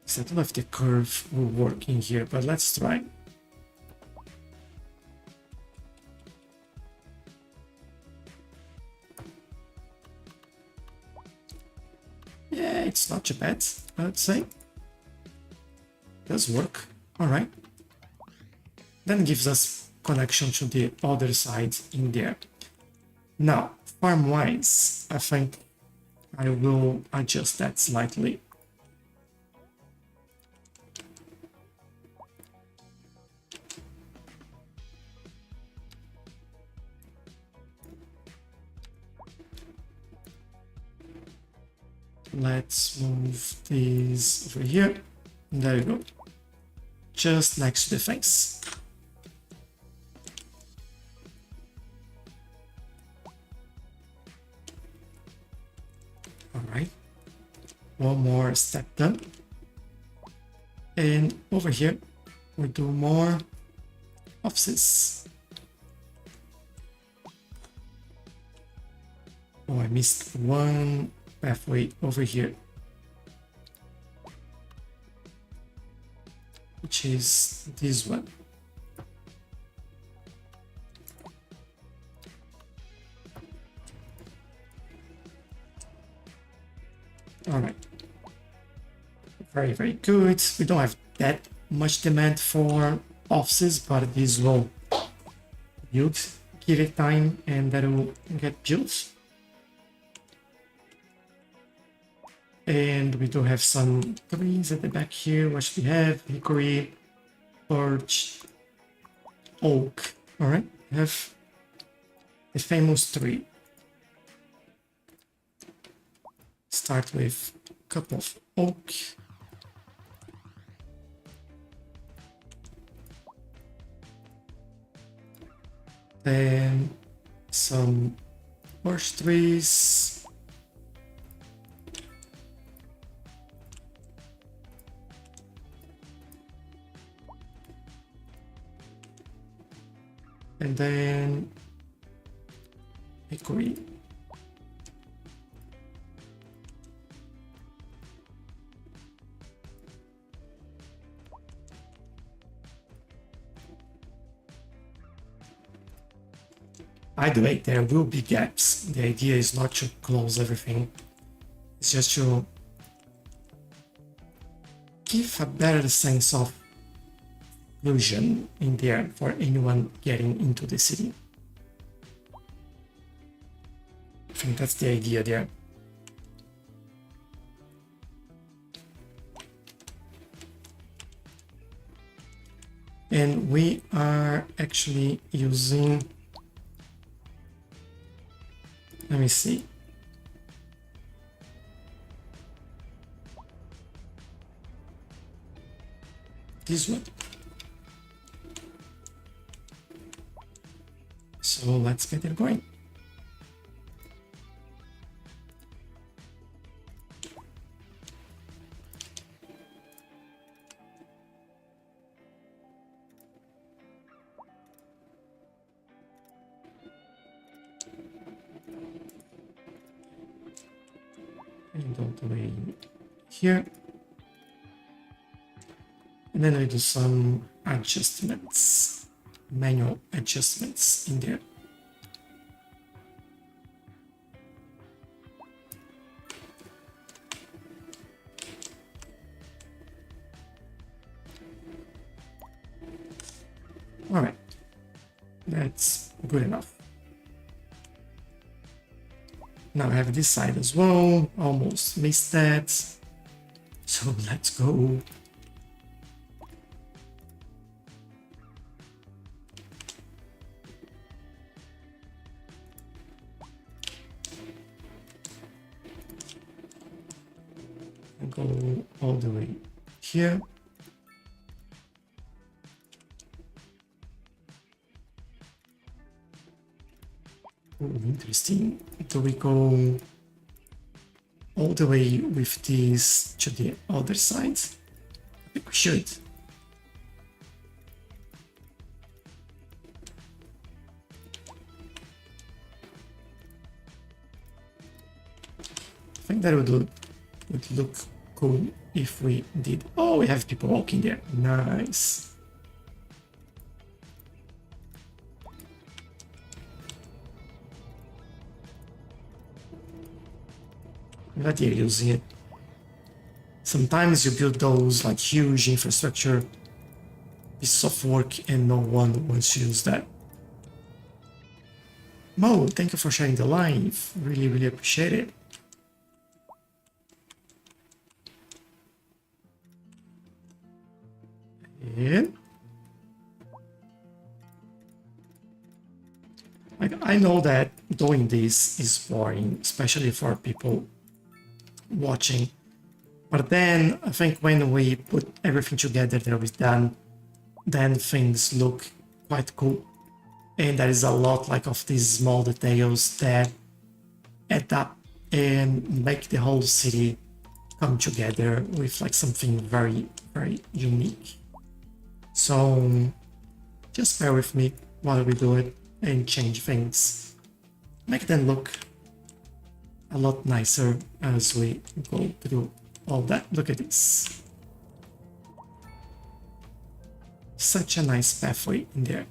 I don't know if the curve will work in here, but let's try. Yeah, it's not too bad, I would say. Does work. Alright. Then gives us connection to the other side in there. Now, farm-wise, I think I will adjust that slightly. Let's move these over here. There you go. Just next to the fence. Alright. One more step done. And over here, we do more offices. Oh, I missed one pathway over here, which is this one. All right, very, very good. We don't have that much demand for offices, but this will build, give it time, and that will get built. And we do have some trees at the back here. What should we have? Hickory, birch, oak. All right, we have the famous tree. Start with a cup of oak. Then some birch trees. And then hickory. By the way, there will be gaps. The idea is not to close everything. It's just to give a better sense of inclusion in there for anyone getting into the city. I think that's the idea there. And we are actually using, let me see. This one. So let's get it going. And all the way here. And then we do some adjustments, manual adjustments in there. All right, that's good enough. Now I have this side as well, almost missed that. So let's go. And go all the way here. Oh, interesting. Do we go all the way with this to the other side? I think we should. I think that would look cool if we did. Oh, we have people walking there. Nice. Glad you're using it. Sometimes you build those like huge infrastructure pieces of work and no one wants to use that. Mo, thank you for sharing the live. Really, really appreciate it. And I know that doing this is boring, especially for people watching. But then I think when we put everything together that we've done, then things look quite cool. And there is a lot like of these small details that add up and make the whole city come together with like something very, very unique. So just bear with me while we do it and change things. Make them look a lot nicer as we go through all that. Look at this. Such a nice pathway in there.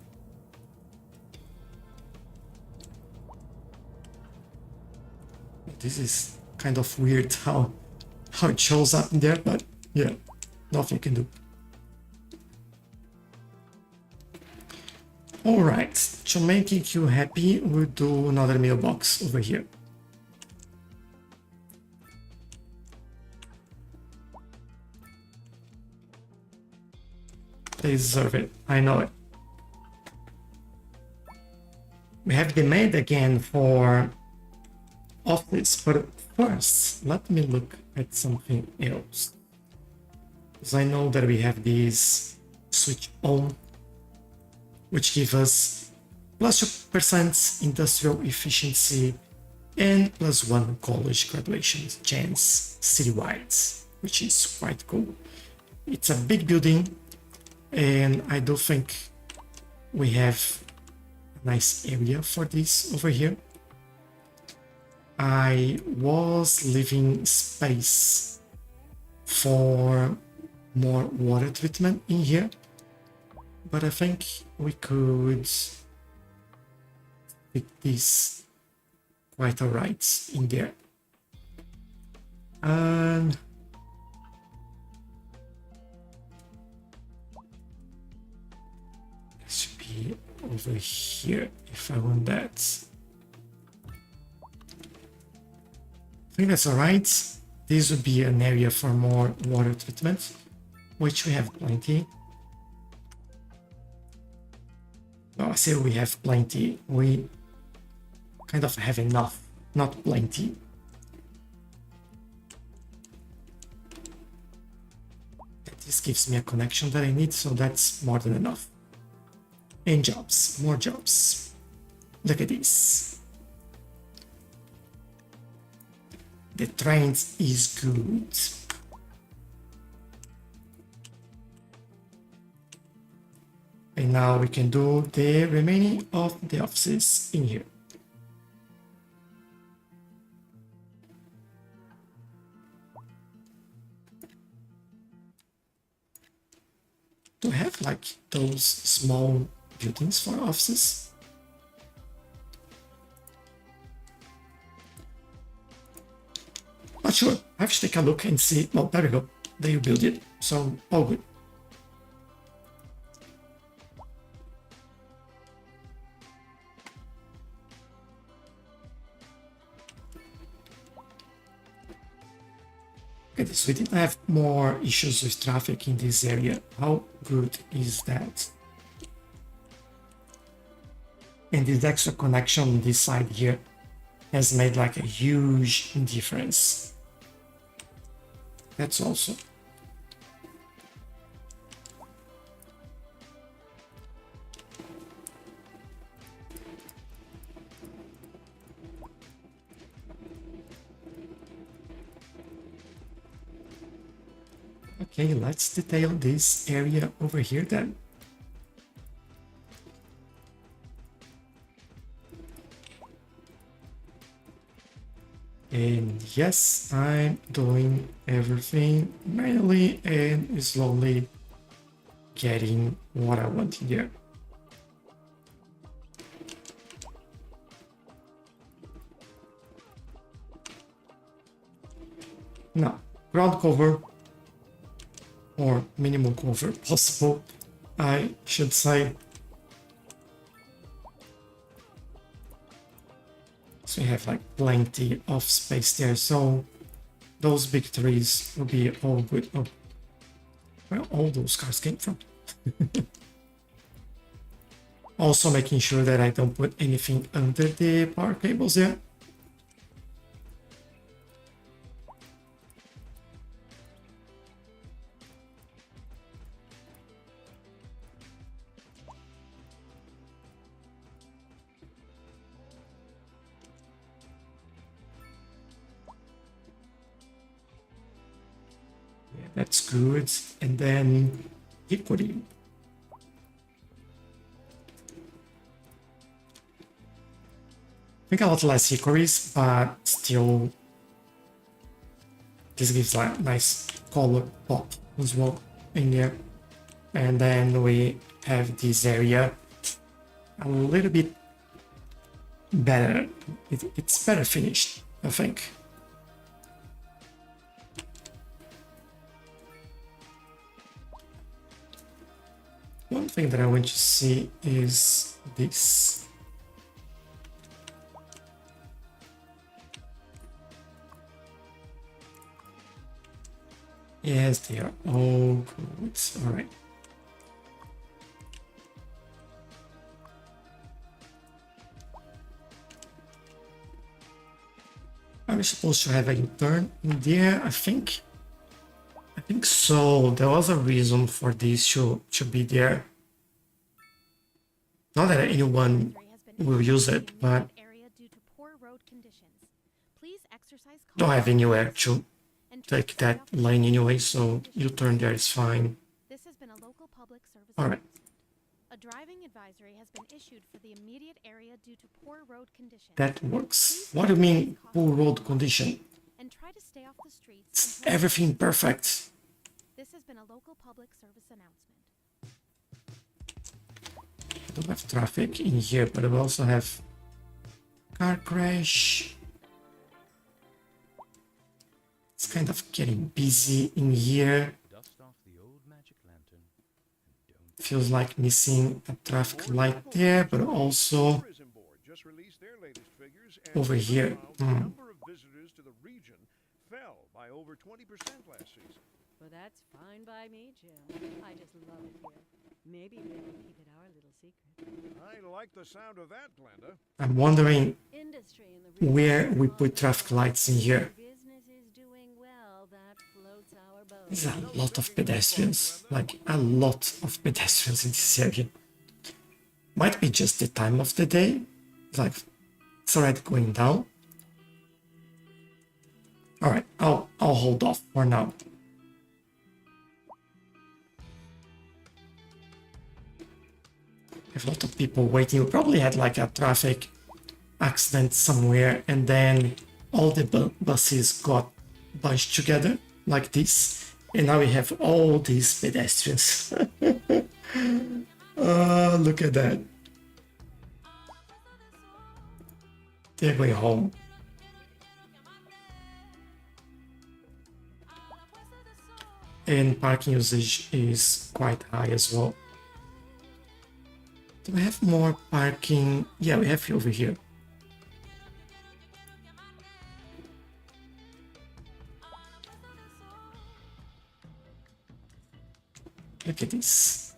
This is kind of weird how it shows up in there, but yeah, nothing can do. Alright, to make you happy, we'll do another mailbox over here. They deserve it, I know it. We have demand again for office, but first, let me look at something else. Because I know that we have this switch on, which give us plus 2% industrial efficiency and plus 1 college graduation chance citywide, which is quite cool. It's a big building, and I do think we have a nice area for this over here. I was leaving space for more water treatment in here, but I think we could fit this quite alright in there. And it should be over here if I want that. I think that's alright. This would be an area for more water treatment, which we have plenty. Well, I say we have plenty. We kind of have enough, not plenty. This gives me a connection that I need, so that's more than enough. And jobs, more jobs. Look at this. The trend is good. And now we can do the remaining of the offices in here. to have like those small buildings for offices. Not sure. I have to take a look and see. Oh, there we go. They build it. So, all good. Okay, so we didn't have more issues with traffic in this area. How good is that? And this extra connection on this side here has made like a huge difference. That's also. Okay, let's detail this area over here then. And yes, I'm doing everything manually and slowly getting what I want here. Now, ground cover, or minimal cover possible, I should say. So we have like plenty of space there, so those big trees will be all good. Oh, where all those cars came from. Also making sure that I don't put anything under the power cables there. That's good. And then equity. I think a lot less hickories, but still this gives a nice color pop as well in there. And then we have this area a little bit better. It's better finished, I think. One thing that I want to see is this. Yes, they are all good. All right. Are we supposed to have a U-turn in there? I think so. There was a reason for this to be there. Not that anyone will use it, but don't have anywhere to take that lane anyway, so U-turn there is fine. This has been a local public service All right. announcement. A driving advisory has been issued for the immediate area due to poor road conditions. That works. What do you mean poor road condition? And try to stay off the streets. It's until- everything perfect. This has been a local public service announcement. I don't have traffic in here, but I will also have car crash. It's kind of getting busy in here. Dust off the old magic lantern and don't Feels like missing a traffic light there, but also Tourism Board just released their latest figures, and over here. found the number of visitors to the region fell by over 20% last season. Well, that's fine by me, Jim. I just love it here. Maybe we'll keep it our little secret. I like the sound of that, Glenda. I'm wondering Industry in the where region we is put traffic lights in here. Business is doing well. That floats our boat. There's a lot of pedestrians, like a lot of pedestrians in this area. Might be just the time of the day, like it's already going down. All right, I'll hold off for now. Have a lot of people waiting. We probably had like a traffic accident somewhere, and then all the buses got bunched together like this, And now we have all these pedestrians. Look at that. They're going home. And parking usage is quite high as well. Do we have more parking? Yeah, we have over here. Look at this.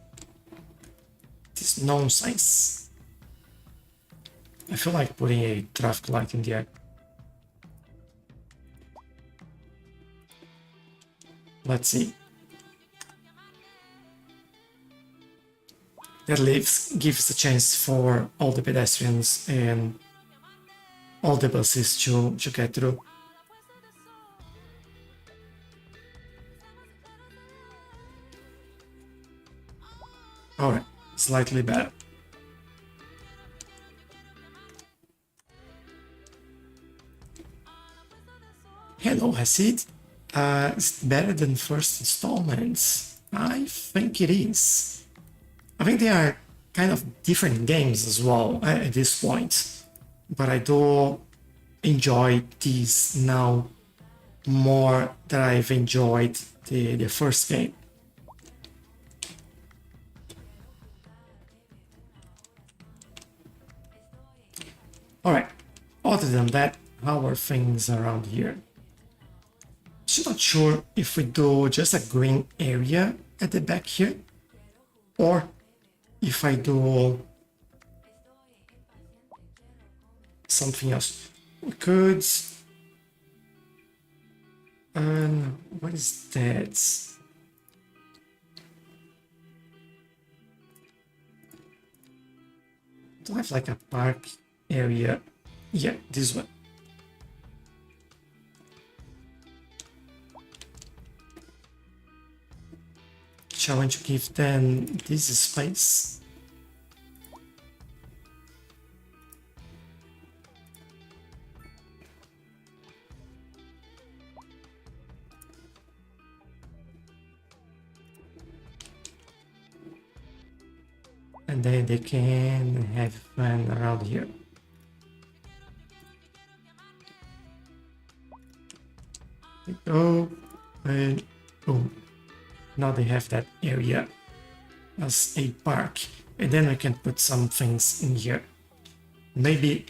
This nonsense. I feel like putting a traffic light in there. Let's see. That gives a chance for all the pedestrians and all the buses to get through. Alright, slightly better. Hello, Hasid. It's better than first installments. I think it is. I think they are kind of different games as well at this point. But I do enjoy these now more than I've enjoyed the first game. Alright, other than that, how are things around here? Still not sure if we do just a green area at the back here, or if I do something else. We could... what is that? Do I have like a park area? Yeah, this one. I want to give them this space. And then they can have fun around here. There we go, and boom. Now they have that area as a park, and then I can put some things in here. Maybe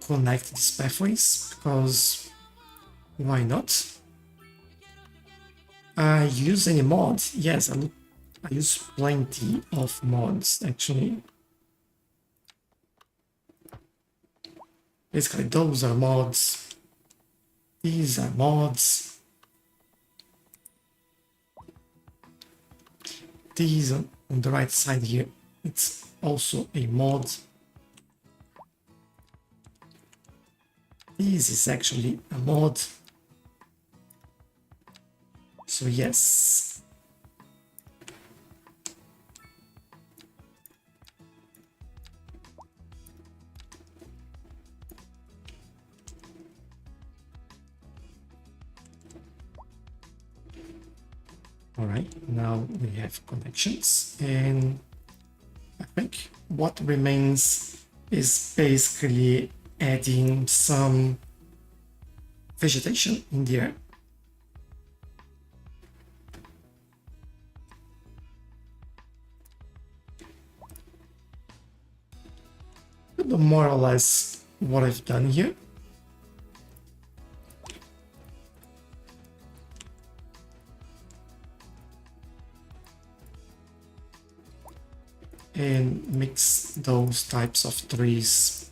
connect these pathways, because why not? I use any mod? Yes, I use plenty of mods actually. Basically, those are mods. These are mods. These on the right side here, it's also a mod. This is actually a mod. So yes. Alright, now we have connections, and I think what remains is basically adding some vegetation in there. More or less what I've done here. And mix those types of trees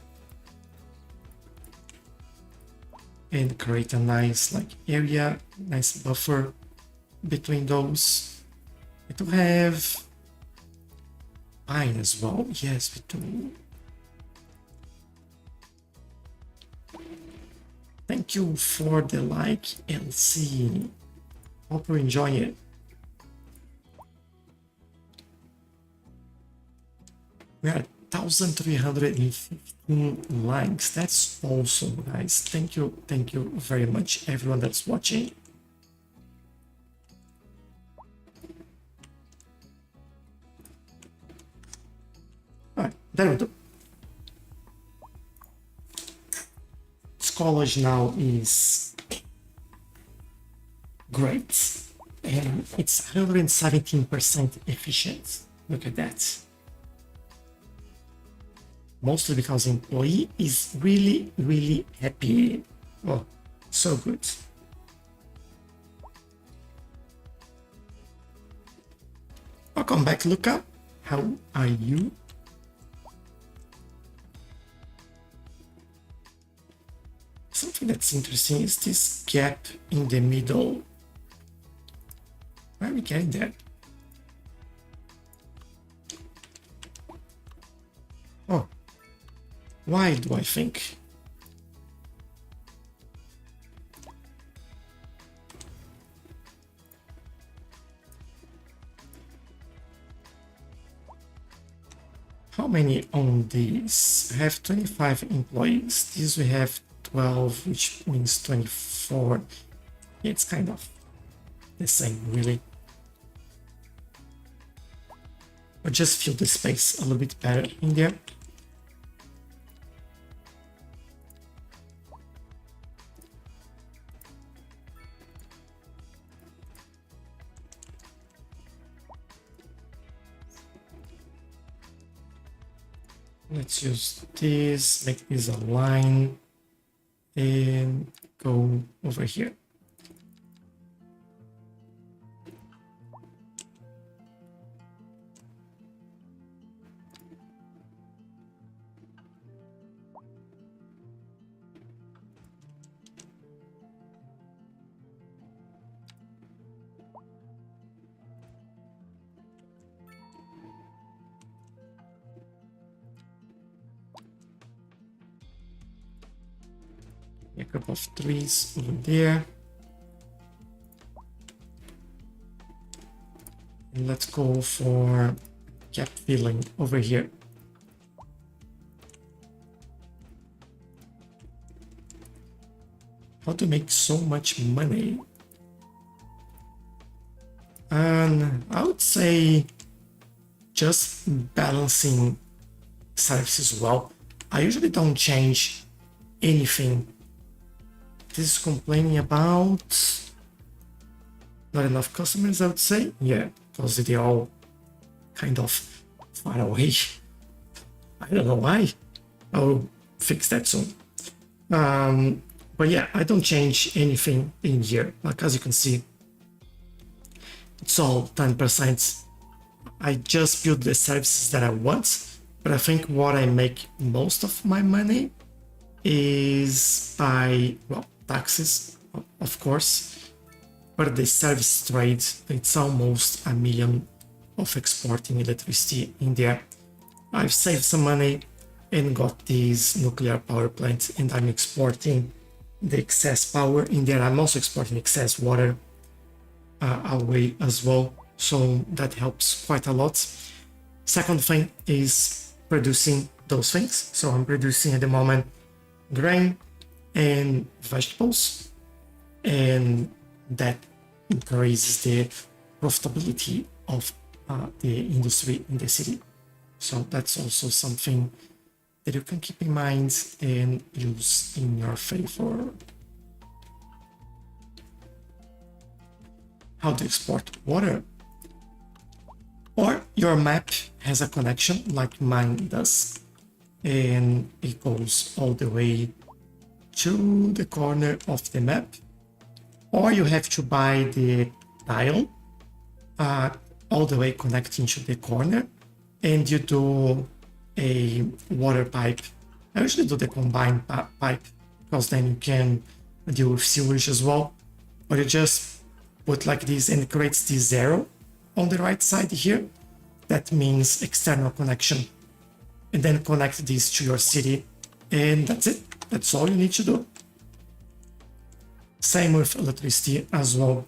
and create a nice area, nice buffer between those. We do have pine as well. Yes, we do. Thank you for the like, LC. Hope you enjoy it. We are 1,315 likes. That's awesome, guys. Thank you very much, everyone that's watching. There we go. College now is great, and it's 117% efficient. Look at that. Mostly because employee is really, really happy. Oh, so good. Welcome back, Luca. How are you? Something that's interesting is this gap in the middle. Why are we getting there? Oh, why do I think? How many on these? I have 25 employees. These we have 12, which means 24. It's kind of the same, really. But just fill the space a little bit better in there. Let's use this, make this a line, and go over here. A couple of trees over there. And let's go for gap filling over here. How to make so much money? And I would say just balancing services well. I usually don't change anything. This is complaining about not enough customers, I would say. Yeah, because they're all kind of far away. I don't know why. I'll fix that soon. But yeah, I don't change anything in here. Like as you can see, it's all 10%. I just build the services that I want, but I think what I make most of my money is by, well, taxes, of course, but the service trade, it's almost $1 million of exporting electricity in there. I've saved some money and got this nuclear power plant, and I'm exporting the excess power in there. I'm also exporting excess water away as well, so that helps quite a lot. Second thing is producing those things. So I'm producing at the moment grain and vegetables, and that increases the profitability of the industry in the city. So that's also something that you can keep in mind and use in your favor. How to export water? Or your map has a connection like mine does, and it goes all the way to the corner of the map, or you have to buy the tile all the way connecting to the corner, and you do a water pipe. I usually do the combined pipe because then you can deal with sewage as well, or you just put like this and it creates this arrow on the right side here. That means external connection, and then connect this to your city, and that's it. That's all you need to do. Same with electricity as well.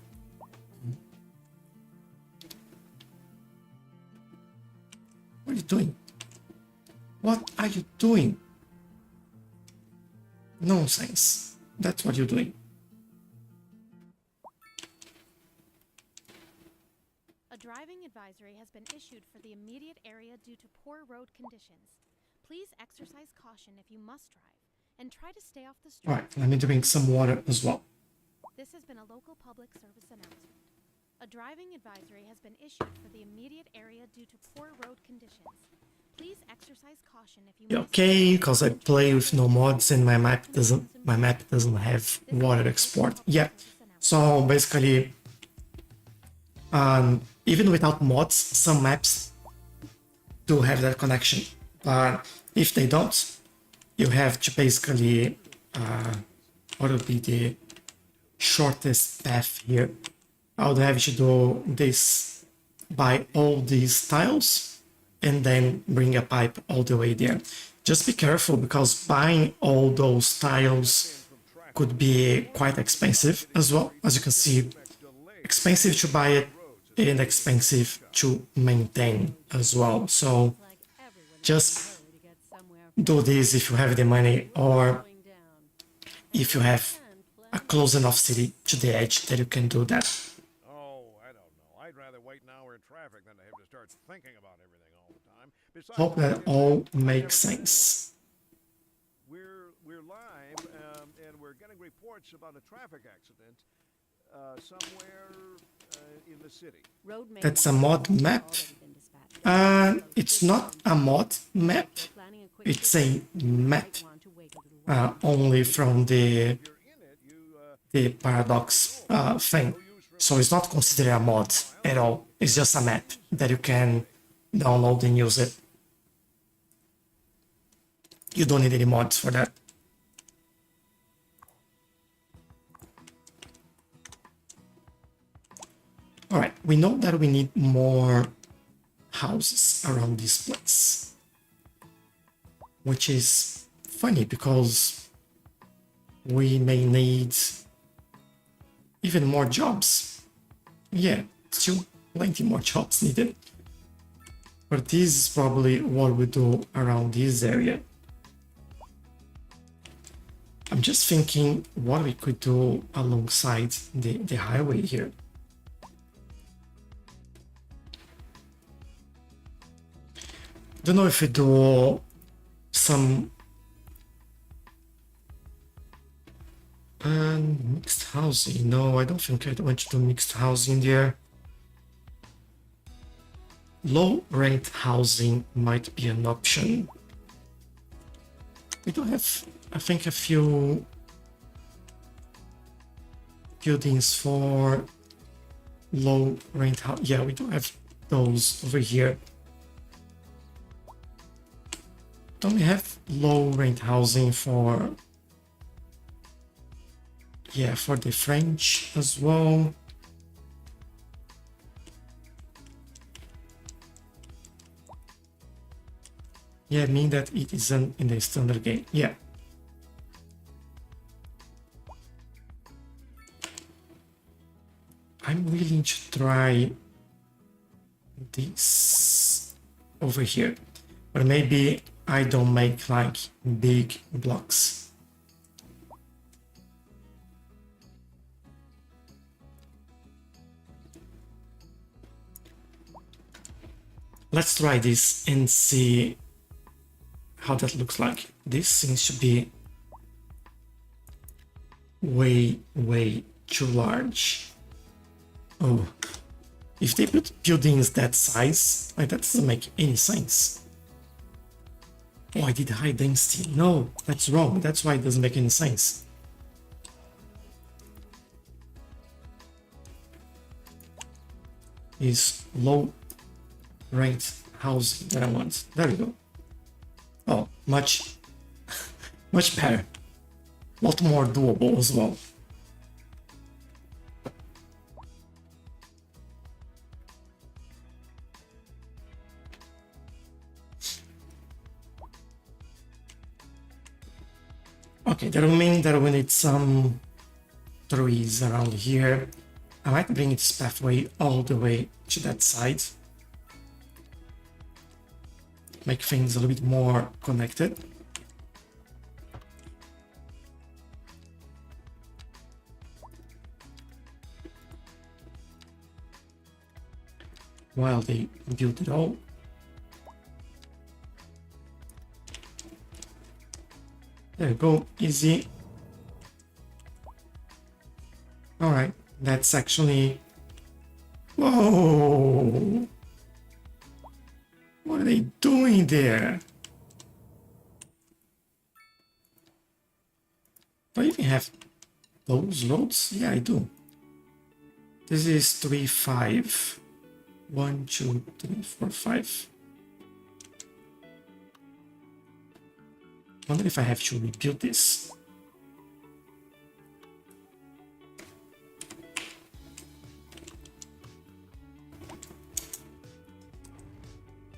What are you doing? What are you doing? Nonsense. That's what you're doing. A driving advisory has been issued for the immediate area due to poor road conditions. Please exercise caution if you must drive, and try to stay off the streets. Alright, let me drink some water as well. This has been a local public service announcement. A driving advisory has been issued for the immediate area due to poor road conditions. Please exercise caution if you must Okay, because I play with no mods and my map doesn't have water export. Yeah. So basically, even without mods, some maps do have that connection. But if they don't, you have to basically what would be the shortest path here? I would have to do this by all these tiles and then bring a pipe all the way there. Just be careful because buying all those tiles could be quite expensive as well. As you can see, expensive to buy it and expensive to maintain as well. So Like everyone just to get somewhere do this if you have the money or falling down. if you have a close enough city to the edge that you can do that. Oh, I don't know. I'd rather wait an hour in traffic than to have to start thinking about everything all the time. Besides, Hope that all makes sense. We're live, and we're getting reports about a traffic accident somewhere in the city. Road That's a maintenance mod has map. already been dispatched. It's not a mod map. Planning a quick It's visit. a map Might want to wait a little while. only from the You're in it. the paradox thing. So it's not considered a mod at all. It's just a map that you can download and use it. You don't need any mods for that. Alright, we know that we need more houses around this place. Which is funny because we may need even more jobs. Yeah, still plenty more jobs needed. But this is probably what we do around this area. I'm just thinking what we could do alongside the highway here. Don't know if we do some mixed housing. No, I don't think I want to do mixed housing there. Low rent housing might be an option. We do have, I think, a few buildings for low rent house. Yeah, we do have those over here. Don't we have low rent housing for, yeah, for the French as well? Yeah, I mean that it isn't in the standard game. Yeah. I'm willing to try this over here, but maybe I don't make like big blocks. Let's try this and see how that looks like. This seems to be way too large. Oh, if they put buildings that size, like that doesn't make any sense. Oh, I did high density. No, that's wrong. That's why it doesn't make any sense. Is low rent housing that I want. There we go. Oh, much better. A lot more doable as well. Okay, that will mean that we need some trees around here. I might bring its pathway all the way to that side. Make things a little bit more connected. While they build it all. There you go, easy. Alright, that's actually... Whoa! What are they doing there? Do I even have those roads? Yeah, I do. This is 3, 5. 1, 2, 3, 4, 5. Wonder if I have to rebuild this.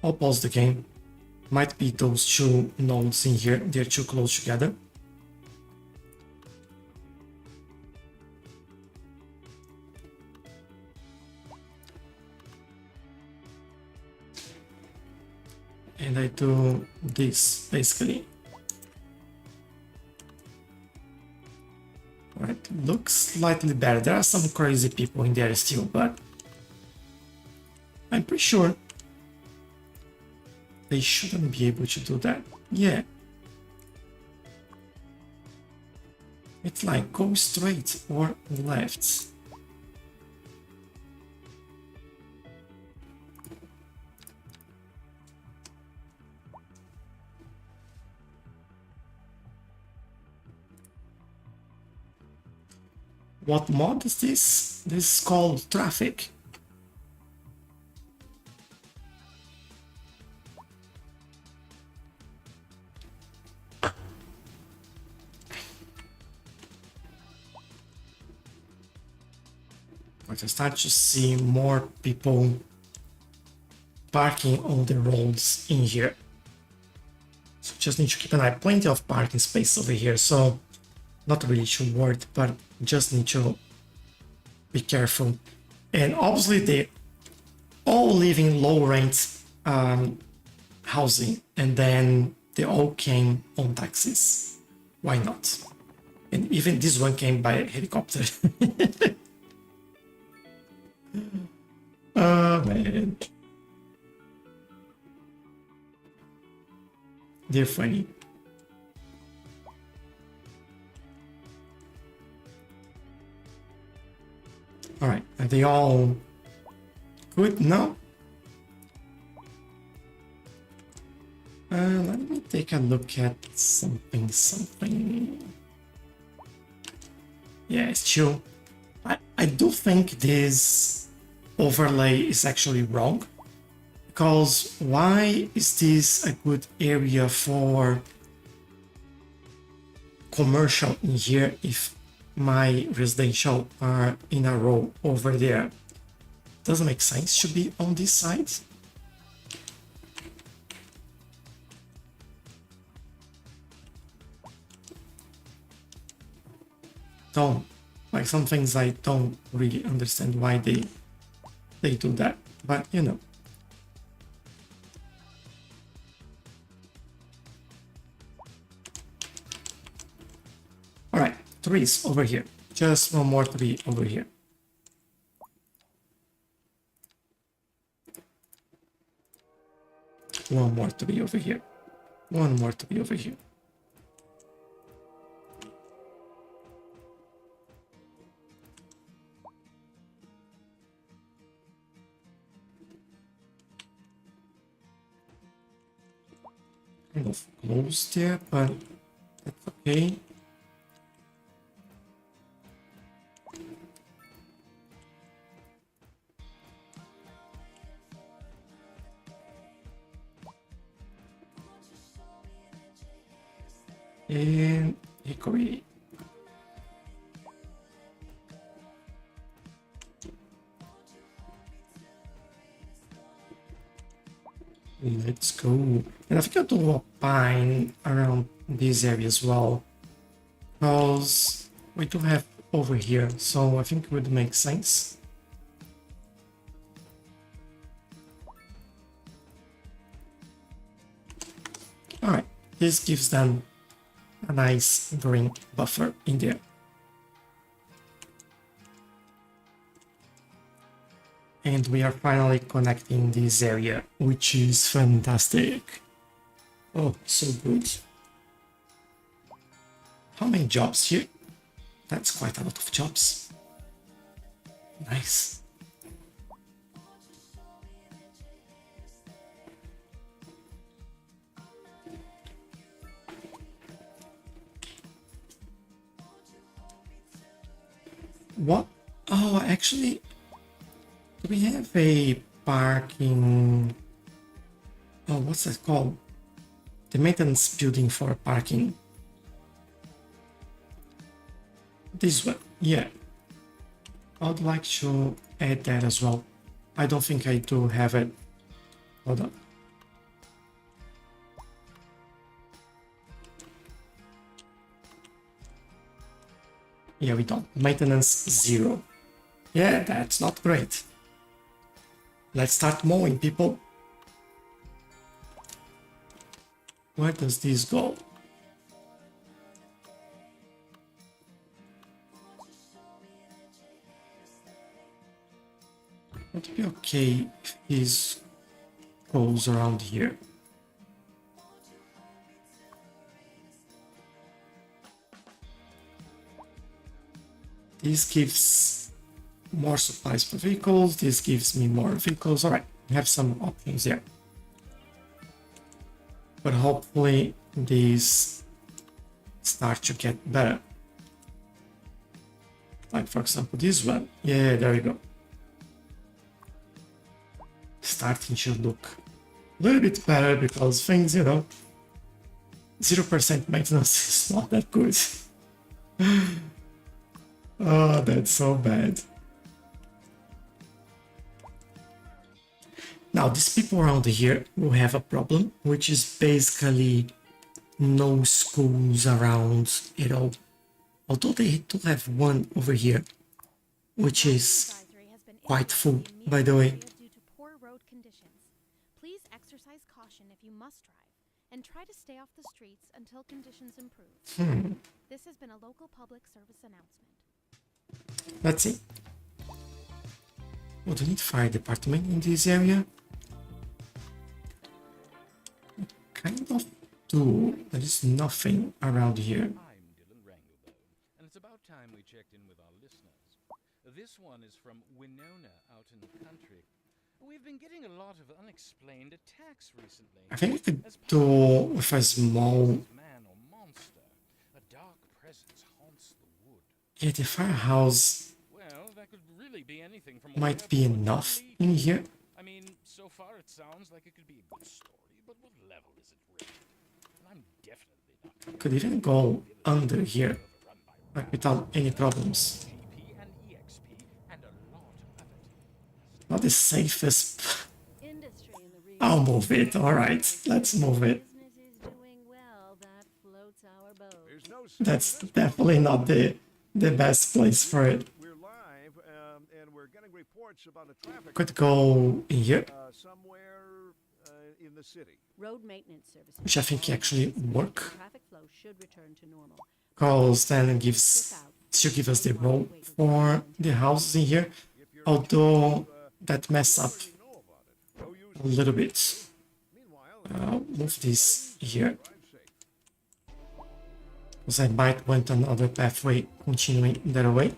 I'll pause the game. Might be those two nodes in here, they're too close together. And I do this basically. Right, looks slightly better. There are some crazy people in there still, but I'm pretty sure they shouldn't be able to do that. Yeah. It's like go straight or left. What mod is this? This is called traffic. I start to see more people parking on the roads in here. So just need to keep an eye. Plenty of parking space over here, so not really too worried, but just need to be careful. And obviously they all live in low rent housing, and then they all came on taxis. Why not? And even this one came by helicopter. Oh man. They're funny. Alright, are they all good now? Let me take a look at something. Yeah, it's chill. I do think this overlay is actually wrong. Because why is this a good area for commercial in here if my residential are in a row over there? Doesn't make sense to be on this side. Don't, like some things I don't really understand why they do that, but you know. Alright, trees over here. Just one more tree over here. One more tree over here. One more tree over here. Kind of close there, but that's okay. And hickory. Let's go. And I think I'll do a pine around this area as well, because we do have over here, so I think it would make sense. Alright, this gives them a nice green buffer in there. And we are finally connecting this area, which is fantastic. Oh, so good. How many jobs here? That's quite a lot of jobs. Nice. What? Oh, actually, do we have a parking? Oh, what's that called? The maintenance building for parking. This one, yeah. I would like to add that as well. I don't think I do have it. Hold on. Yeah, we don't. Maintenance 0. Yeah, that's not great. Let's start mowing, people. Where does this go? It would be okay if this goes around here. This gives more supplies for vehicles. This gives me more vehicles. All right, we have some options here. But hopefully these start to get better. Like for example, this one. Yeah, there we go. Starting to look a little bit better because things, 0% maintenance is not that good. Oh, that's so bad. Now, these people around here will have a problem, which is basically no schools around at all. Although they do have one over here, which is Advisory has been quite issued full, for the by the way. immediate area due to poor road conditions. Please exercise caution if you must drive, and try to stay off the streets until conditions improve. This has been a local public service announcement. Let's see. Oh, do we need fire department in this area? Kind of do. There is nothing around here. I'm Dylan Ranglebone, and it's about time we checked in with our listeners. This one is from Winona out in the country. We've been getting a lot of unexplained attacks recently. I think we could do with a small. Man or monster, a dark presence haunts the wood. Yeah, the firehouse Well, that could really be anything from a might be werewolf enough to in leech. here. I mean, so far it sounds like it could be a good story, but what level is it rated? And I'm definitely not Could even go under here, overrun by like without any problems. GP and EXP and a lot of it. Not the safest. Industry in the region. I'll move it. All right, let's move it. Business is doing well. That floats our boat. There's no That's definitely not the best place for it. We're live, and we're getting reports about a traffic Could go in here, somewhere in the city. Road maintenance services. which I think actually work, Traffic flow should return to normal. because then it gives should give us the road for the houses in here. Although that mess up You know about it. No use. a little bit. Meanwhile, Move this here, drive safe. because I might want another pathway continuing that way.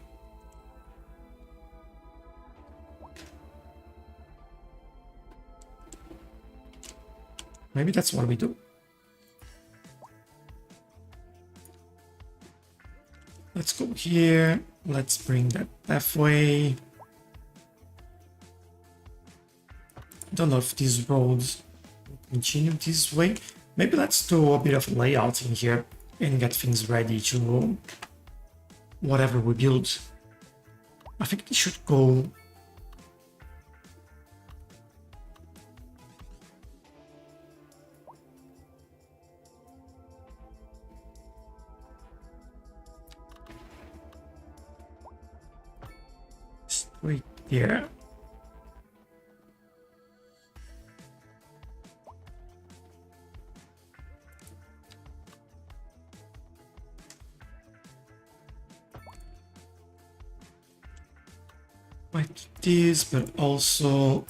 Maybe that's what we do. Let's go here. Let's bring that pathway. Don't know if these roads will continue this way. Maybe let's do a bit of layout in here and get things ready to whatever we build. I think they should go. Straight there. Like this, but also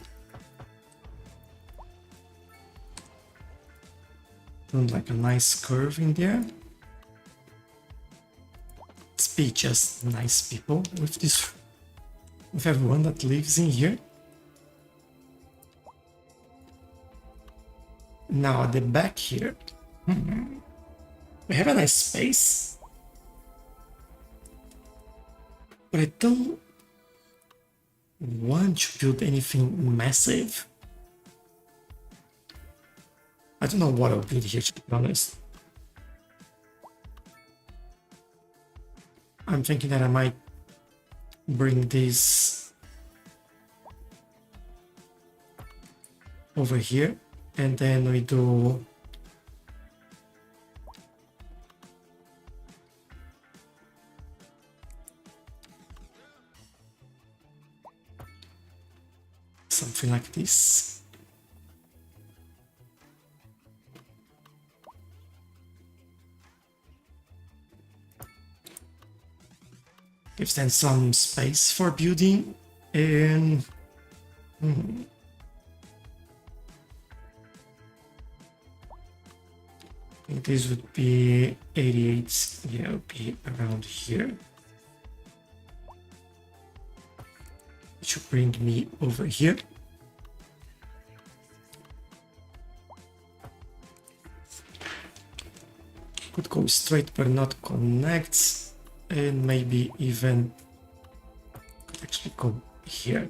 doing like a nice curve in there. be just nice people with everyone that lives in here. Now at the back here, we have a nice space, but I don't want to build anything massive. I don't know what I'll build here, to be honest. I'm thinking that I might bring this over here, and then we do something like this. Gives them some space for building, and I think this would be 88. Yeah, it would be around here. It should bring me over here. Could go straight but not connect. And maybe even could actually go here.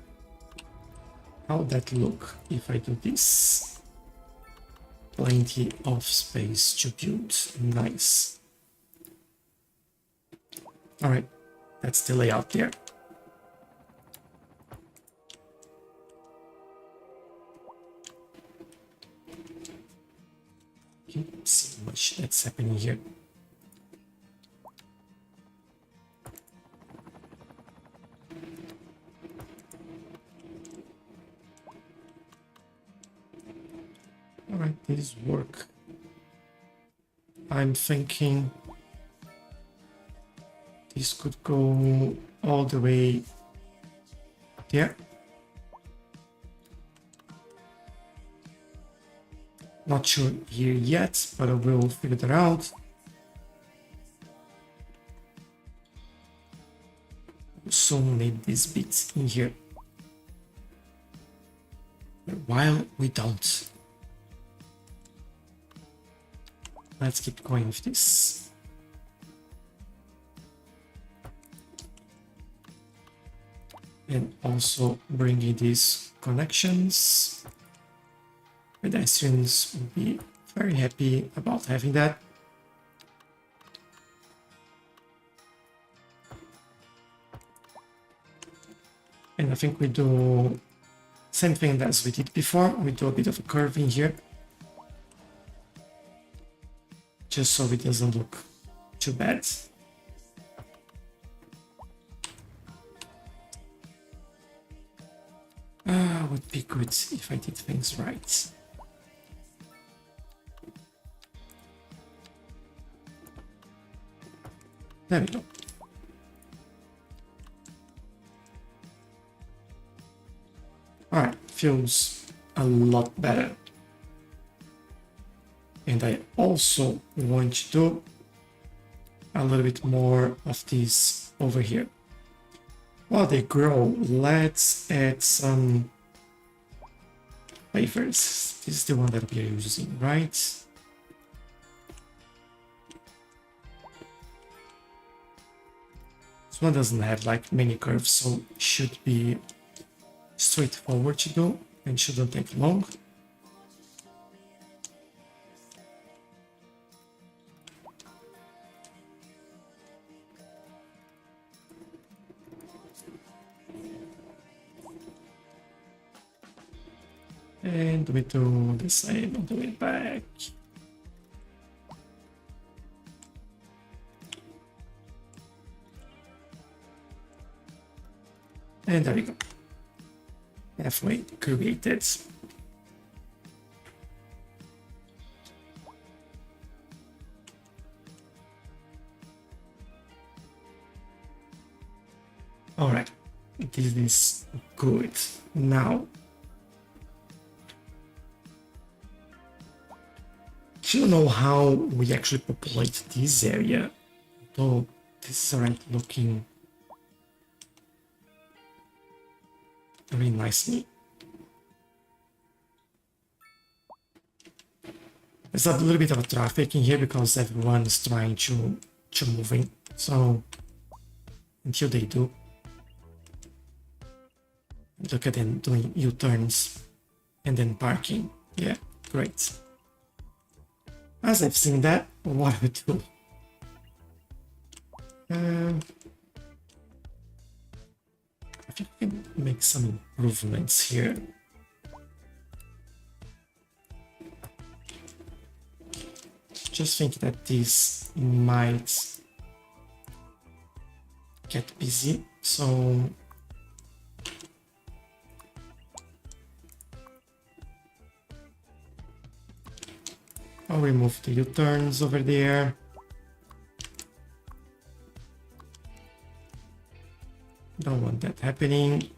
How would that look if I do this? Plenty of space to build. Nice. Alright, that's the layout there. Can't see much that's happening here. Alright, this work. I'm thinking this could go all the way there. Not sure here yet, but I will figure that out. So need this bit in here. While we don't. Let's keep going with this. And also bringing these connections. Pedestrians will be very happy about having that. And I think we do same thing as we did before. We do a bit of a curve in here, just so it doesn't look too bad. Would be good if I did things right. There we go. Alright, feels a lot better. And I also want to do a little bit more of this over here. While they grow, let's add some wafers. This is the one that we are using, right? This one doesn't have like many curves, so should be straightforward to do and shouldn't take long. And we do the same on the way back. And there we go. Halfway created. All right, this is good. Now, I don't know how we actually populate this area, though This is already looking very nicely. There's a little bit of traffic in here because everyone is trying to move in. So until they do, look at them doing U-turns and then parking. Yeah, great. As I've seen that, what do we do? I think I can make some improvements here. Just think that this might get busy, so I'll remove the U-turns over there. Don't want that happening.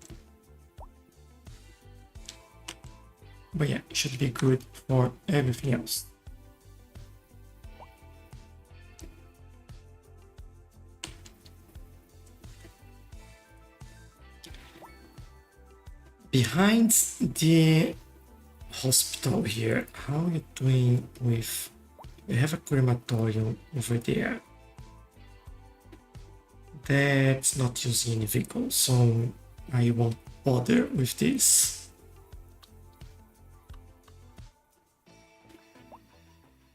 But yeah, it should be good for everything else. Behind the hospital here, how are you doing with... We have a crematorium over there. That's not using any vehicle, so I won't bother with this.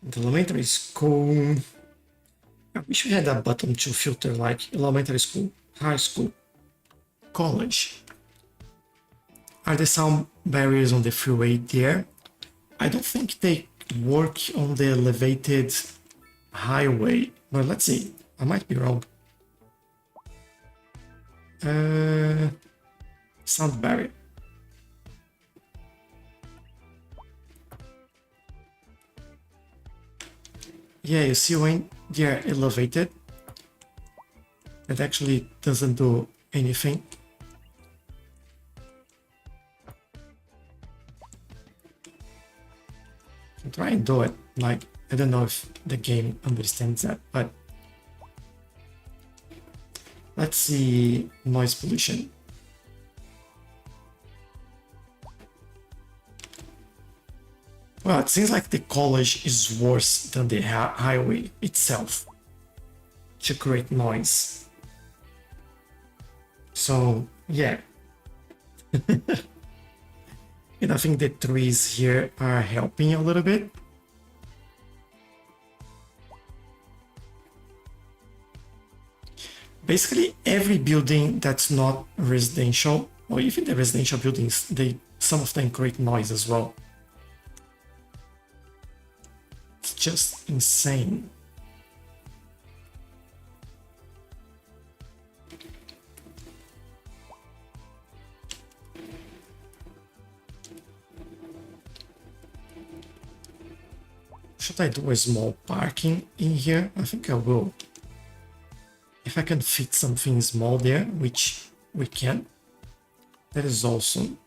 The elementary school... I wish we had a button to filter like elementary school, high school, college. Are there sound barriers on the freeway there? I don't think they work on the elevated highway, but let's see. I might be wrong. Sound barrier. Yeah, you see when they're elevated, it actually doesn't do anything. Try and do it. Like, I don't know if the game understands that, but let's see noise pollution. Well, it seems like the college is worse than the highway itself to create noise. So, yeah. And I think the trees here are helping a little bit. Basically, every building that's not residential, or even the residential buildings, some of them create noise as well. It's just insane. Should I do a small parking in here? I think I will. If I can fit something small there, which we can, that is awesome.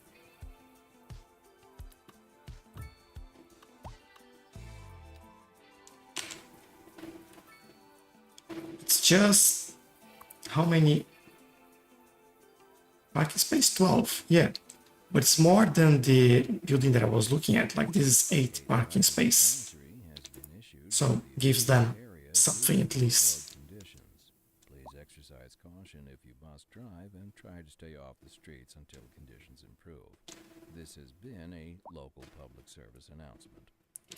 It's just how many parking space? 12, yeah. But it's more than the building that I was looking at. Like, this is 8 parking space. So gives them something at least. Please exercise caution if you must drive and try to stay off the streets until conditions improve. This has been a local public service announcement.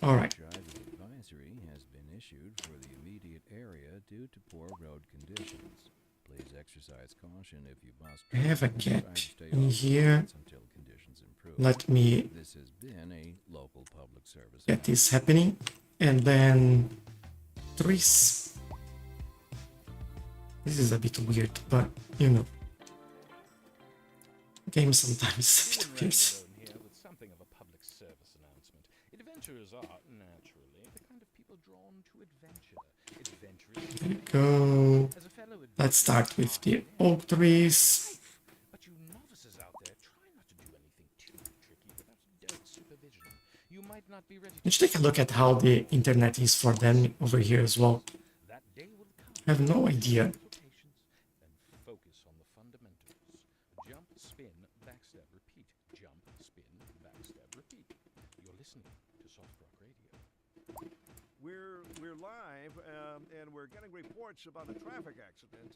All right. Driving advisory has been issued for the immediate area due to poor road conditions. Please exercise caution if you must I have a drive and gap try to stay in off the here. streets until conditions improve. Let me This has been a local public service get this happening. And then trees. This is a bit weird, but you know. Game sometimes is a bit weird. Here with something of a public service announcement. Adventurers are, naturally, the kind of people drawn to adventure. Adventurous. There we go. As a fellow Let's start with the oak trees. But you novices out there, try not to do anything too tricky without adult supervision. You might not be ready to... Let's take a look at how the internet is for them over here as well. That day will come. I have no idea. To fundamentals. Jump, spin, backstab, repeat. Jump, spin, backstab, repeat. You're listening to Soft Rock Radio. We're live, and we're getting reports about a traffic accident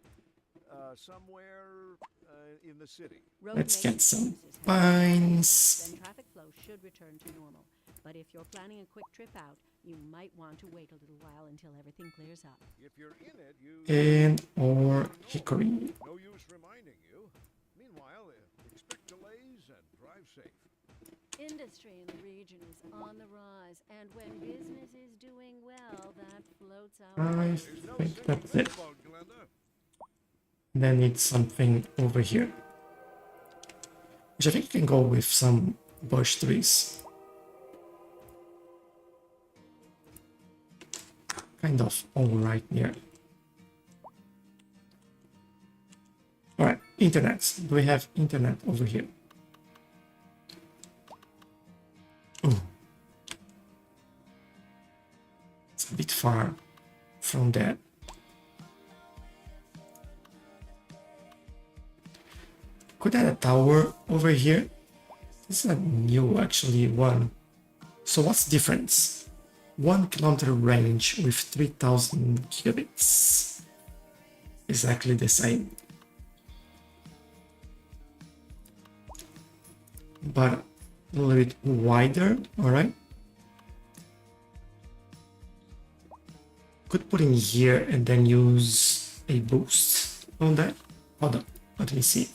somewhere in the city. Road Let's get maintenance some services have been pines. then traffic flow should return to normal. But if you're planning a quick trip out, you might want to wait a little while until everything clears up. If you're in it, you And or hickory. no use reminding you. Meanwhile, expect delays and drive safe. Industry in the region is on the rise, and when business is doing well, that floats our I boat. There's no think sinking that's this it. boat, Glenda. Then it's something over here. Which I think can go with some bush trees. Kind of all right here. Alright, internet. Do we have internet over here? Ooh. It's a bit far from that. Could add a tower over here. This is a new actually one. So what's the difference? 1 kilometer range with 3000 kilobits. Exactly the same. But a little bit wider, alright? Could put in here and then use a boost on that. Hold on, let me see.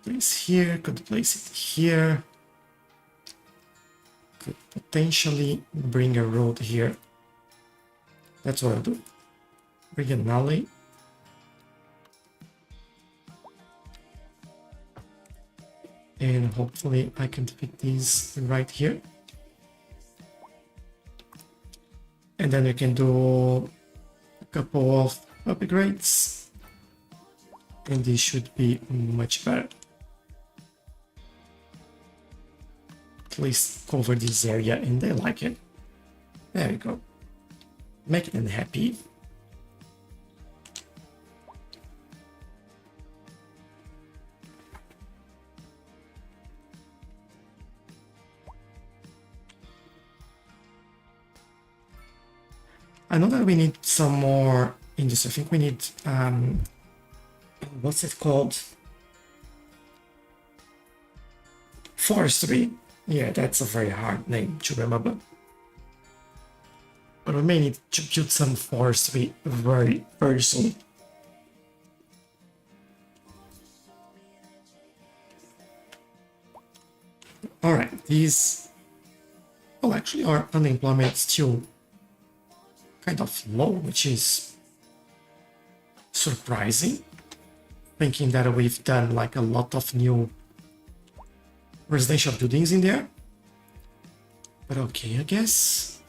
Place here, could place it here. Could potentially bring a road here. That's what I'll do. Bring an alley. And hopefully I can fit these right here. And then we can do a couple of upgrades. And this should be much better. At least cover this area and they like it. There we go. Make them happy. I know that we need some more industry. I think we need what's it called? Forestry. Yeah, that's a very hard name to remember. But we may need to build some forestry very, very soon. Alright, these... Well, actually, our unemployment is still kind of low, which is surprising. Thinking that we've done like a lot of new residential buildings in there. But okay, I guess.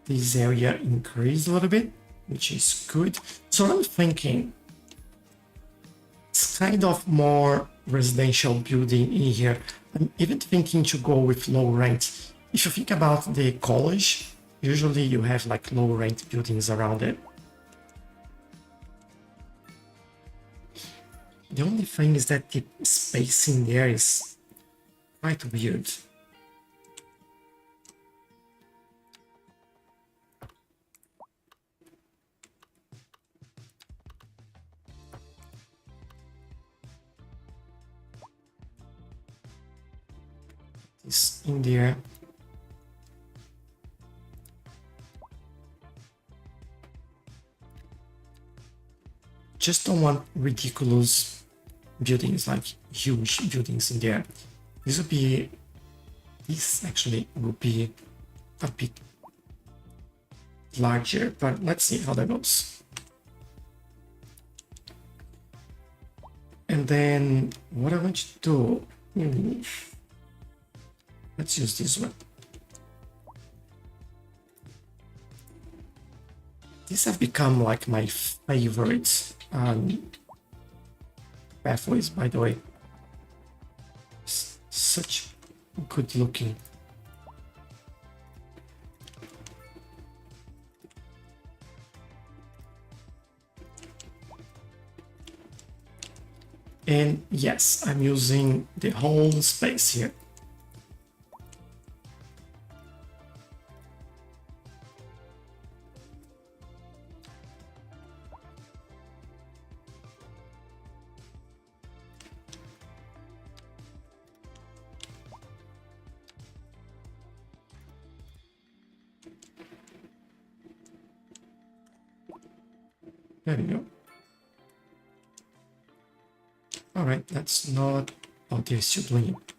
This area increased a little bit, which is good. So I'm thinking it's kind of more residential building in here. I'm even thinking to go with low rent. If you think about the college, usually you have like low rent buildings around it. The only thing is that the spacing there is quite weird. This in there. Just don't want ridiculous buildings, like huge buildings in there. This actually would be a bit larger, but let's see how that goes. And then what I want to do, let's use this one. These have become like my favorite pathways, by the way. such good looking. And yes, I'm using the whole space here. There we go. Alright, that's not... Oh, they're still doing it.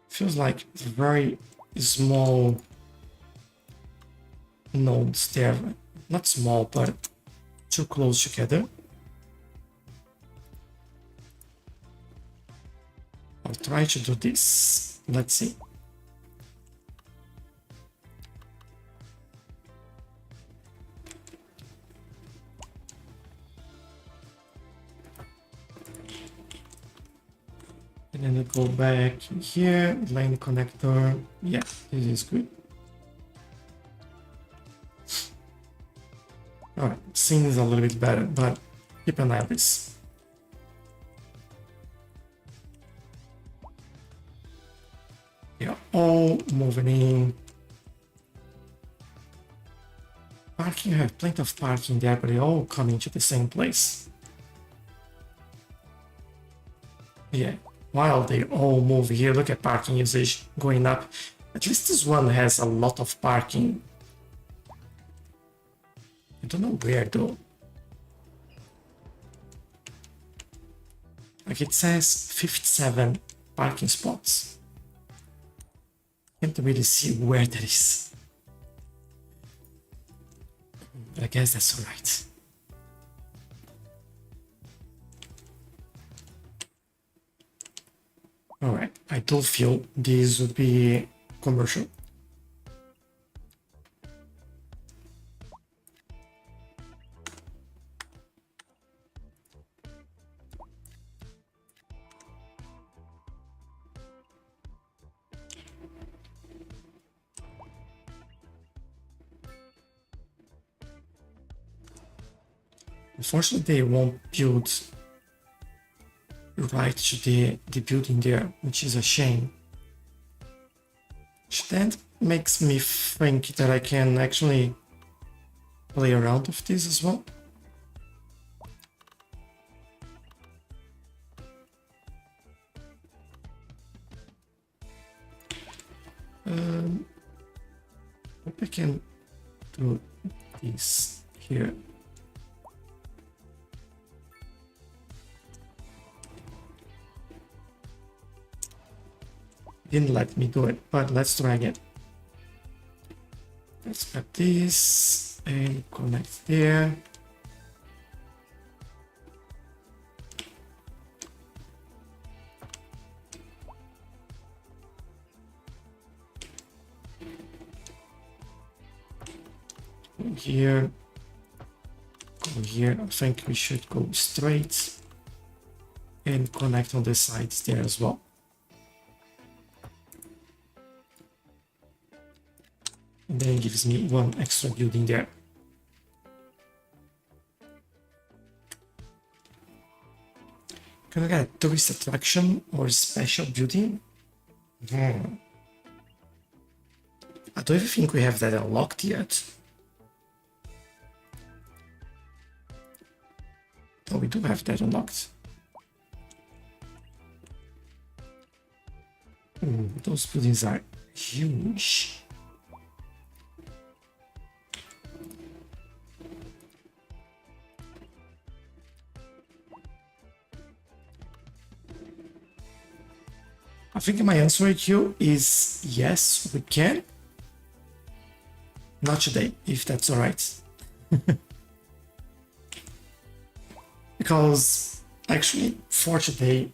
Feels like very small nodes there. Not small, but too close together. I'll try to do this. Let's see. And then we go back here, line connector. Yeah, this is good. Alright, seems a little bit better, but keep an eye on this. Yeah, all moving in. Parking, I have plenty of parking there, but they all coming to the same place. Yeah, while they all move here, look at parking usage going up. At least this one has a lot of parking. I don't know where though. Like it says 57 parking spots. Can't really see where that is. But I guess that's alright. Alright, I do feel this would be commercial. Unfortunately, they won't build right to the building there, which is a shame. Which then makes me think that I can actually play around with this as well. Hope I can do this here. Didn't let me do it, but let's try again. Let's grab this and connect there. Go here. Go here. I think we should go straight and connect on the sides there as well. And then it gives me one extra building there. Can I get a tourist attraction or special building? I don't even think we have that unlocked yet. Oh, we do have that unlocked. Ooh, those buildings are huge. I think my answer here is yes, we can. Not today, if that's alright. Because actually for today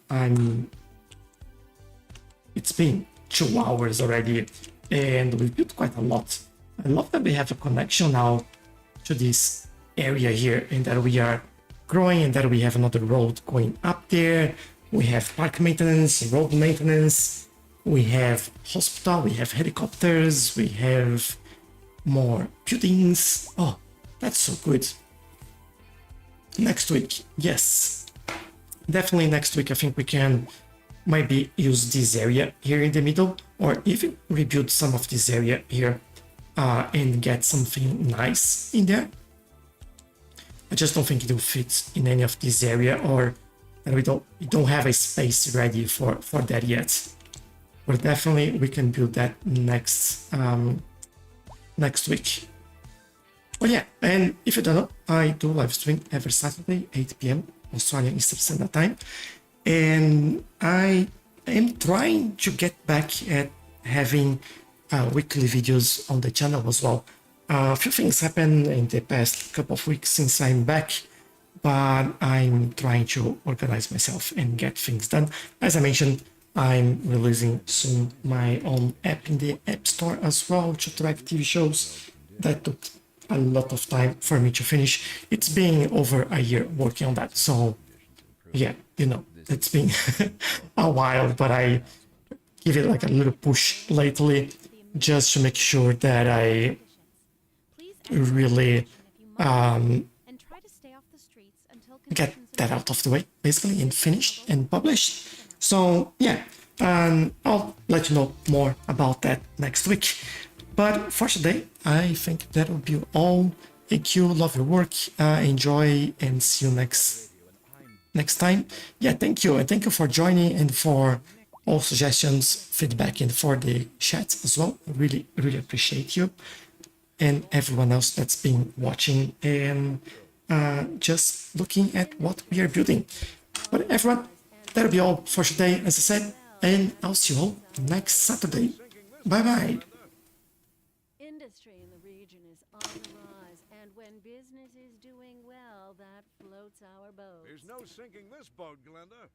it's been 2 hours already and we've built quite a lot. I love that we have a connection now to this area here, and that we are growing, and that we have another road going up there. We have park maintenance, road maintenance, we have hospital, we have helicopters, we have more buildings. Oh, that's so good. Next week, yes, definitely next week I think we can maybe use this area here in the middle, or even rebuild some of this area here and get something nice in there. I just don't think it will fit in any of this area, or and we don't have a space ready for that yet. But definitely we can build that next week. Oh yeah, and if you don't know, I do live stream every Saturday 8 p.m. Australian Eastern Standard Time, and I am trying to get back at having weekly videos on the channel as well. A few things happened in the past couple of weeks since I'm back, but I'm trying to organize myself and get things done. As I mentioned, I'm releasing soon my own app in the App Store as well to track TV shows. That took a lot of time for me to finish. It's been over a year working on that, so yeah, you know, it's been a while, but I give it like a little push lately just to make sure that I really and try to stay off the streets until get conditions that out of the way, basically, and finished and published. So yeah, I'll let you know more about that next week. But for today, I think that will be all. Thank you, love your work, enjoy, and see you next time. Yeah, thank you, and thank you for joining and for all suggestions, feedback, and for the chat as well. I really, really appreciate you and everyone else that's been watching and just looking at what we are building. But everyone, that'll be all for today, as I said, and I'll see you all next Saturday. Bye bye. Industry in the region is on the rise, and when business is doing well, that floats our boat. There's no sinking this boat, Glenda.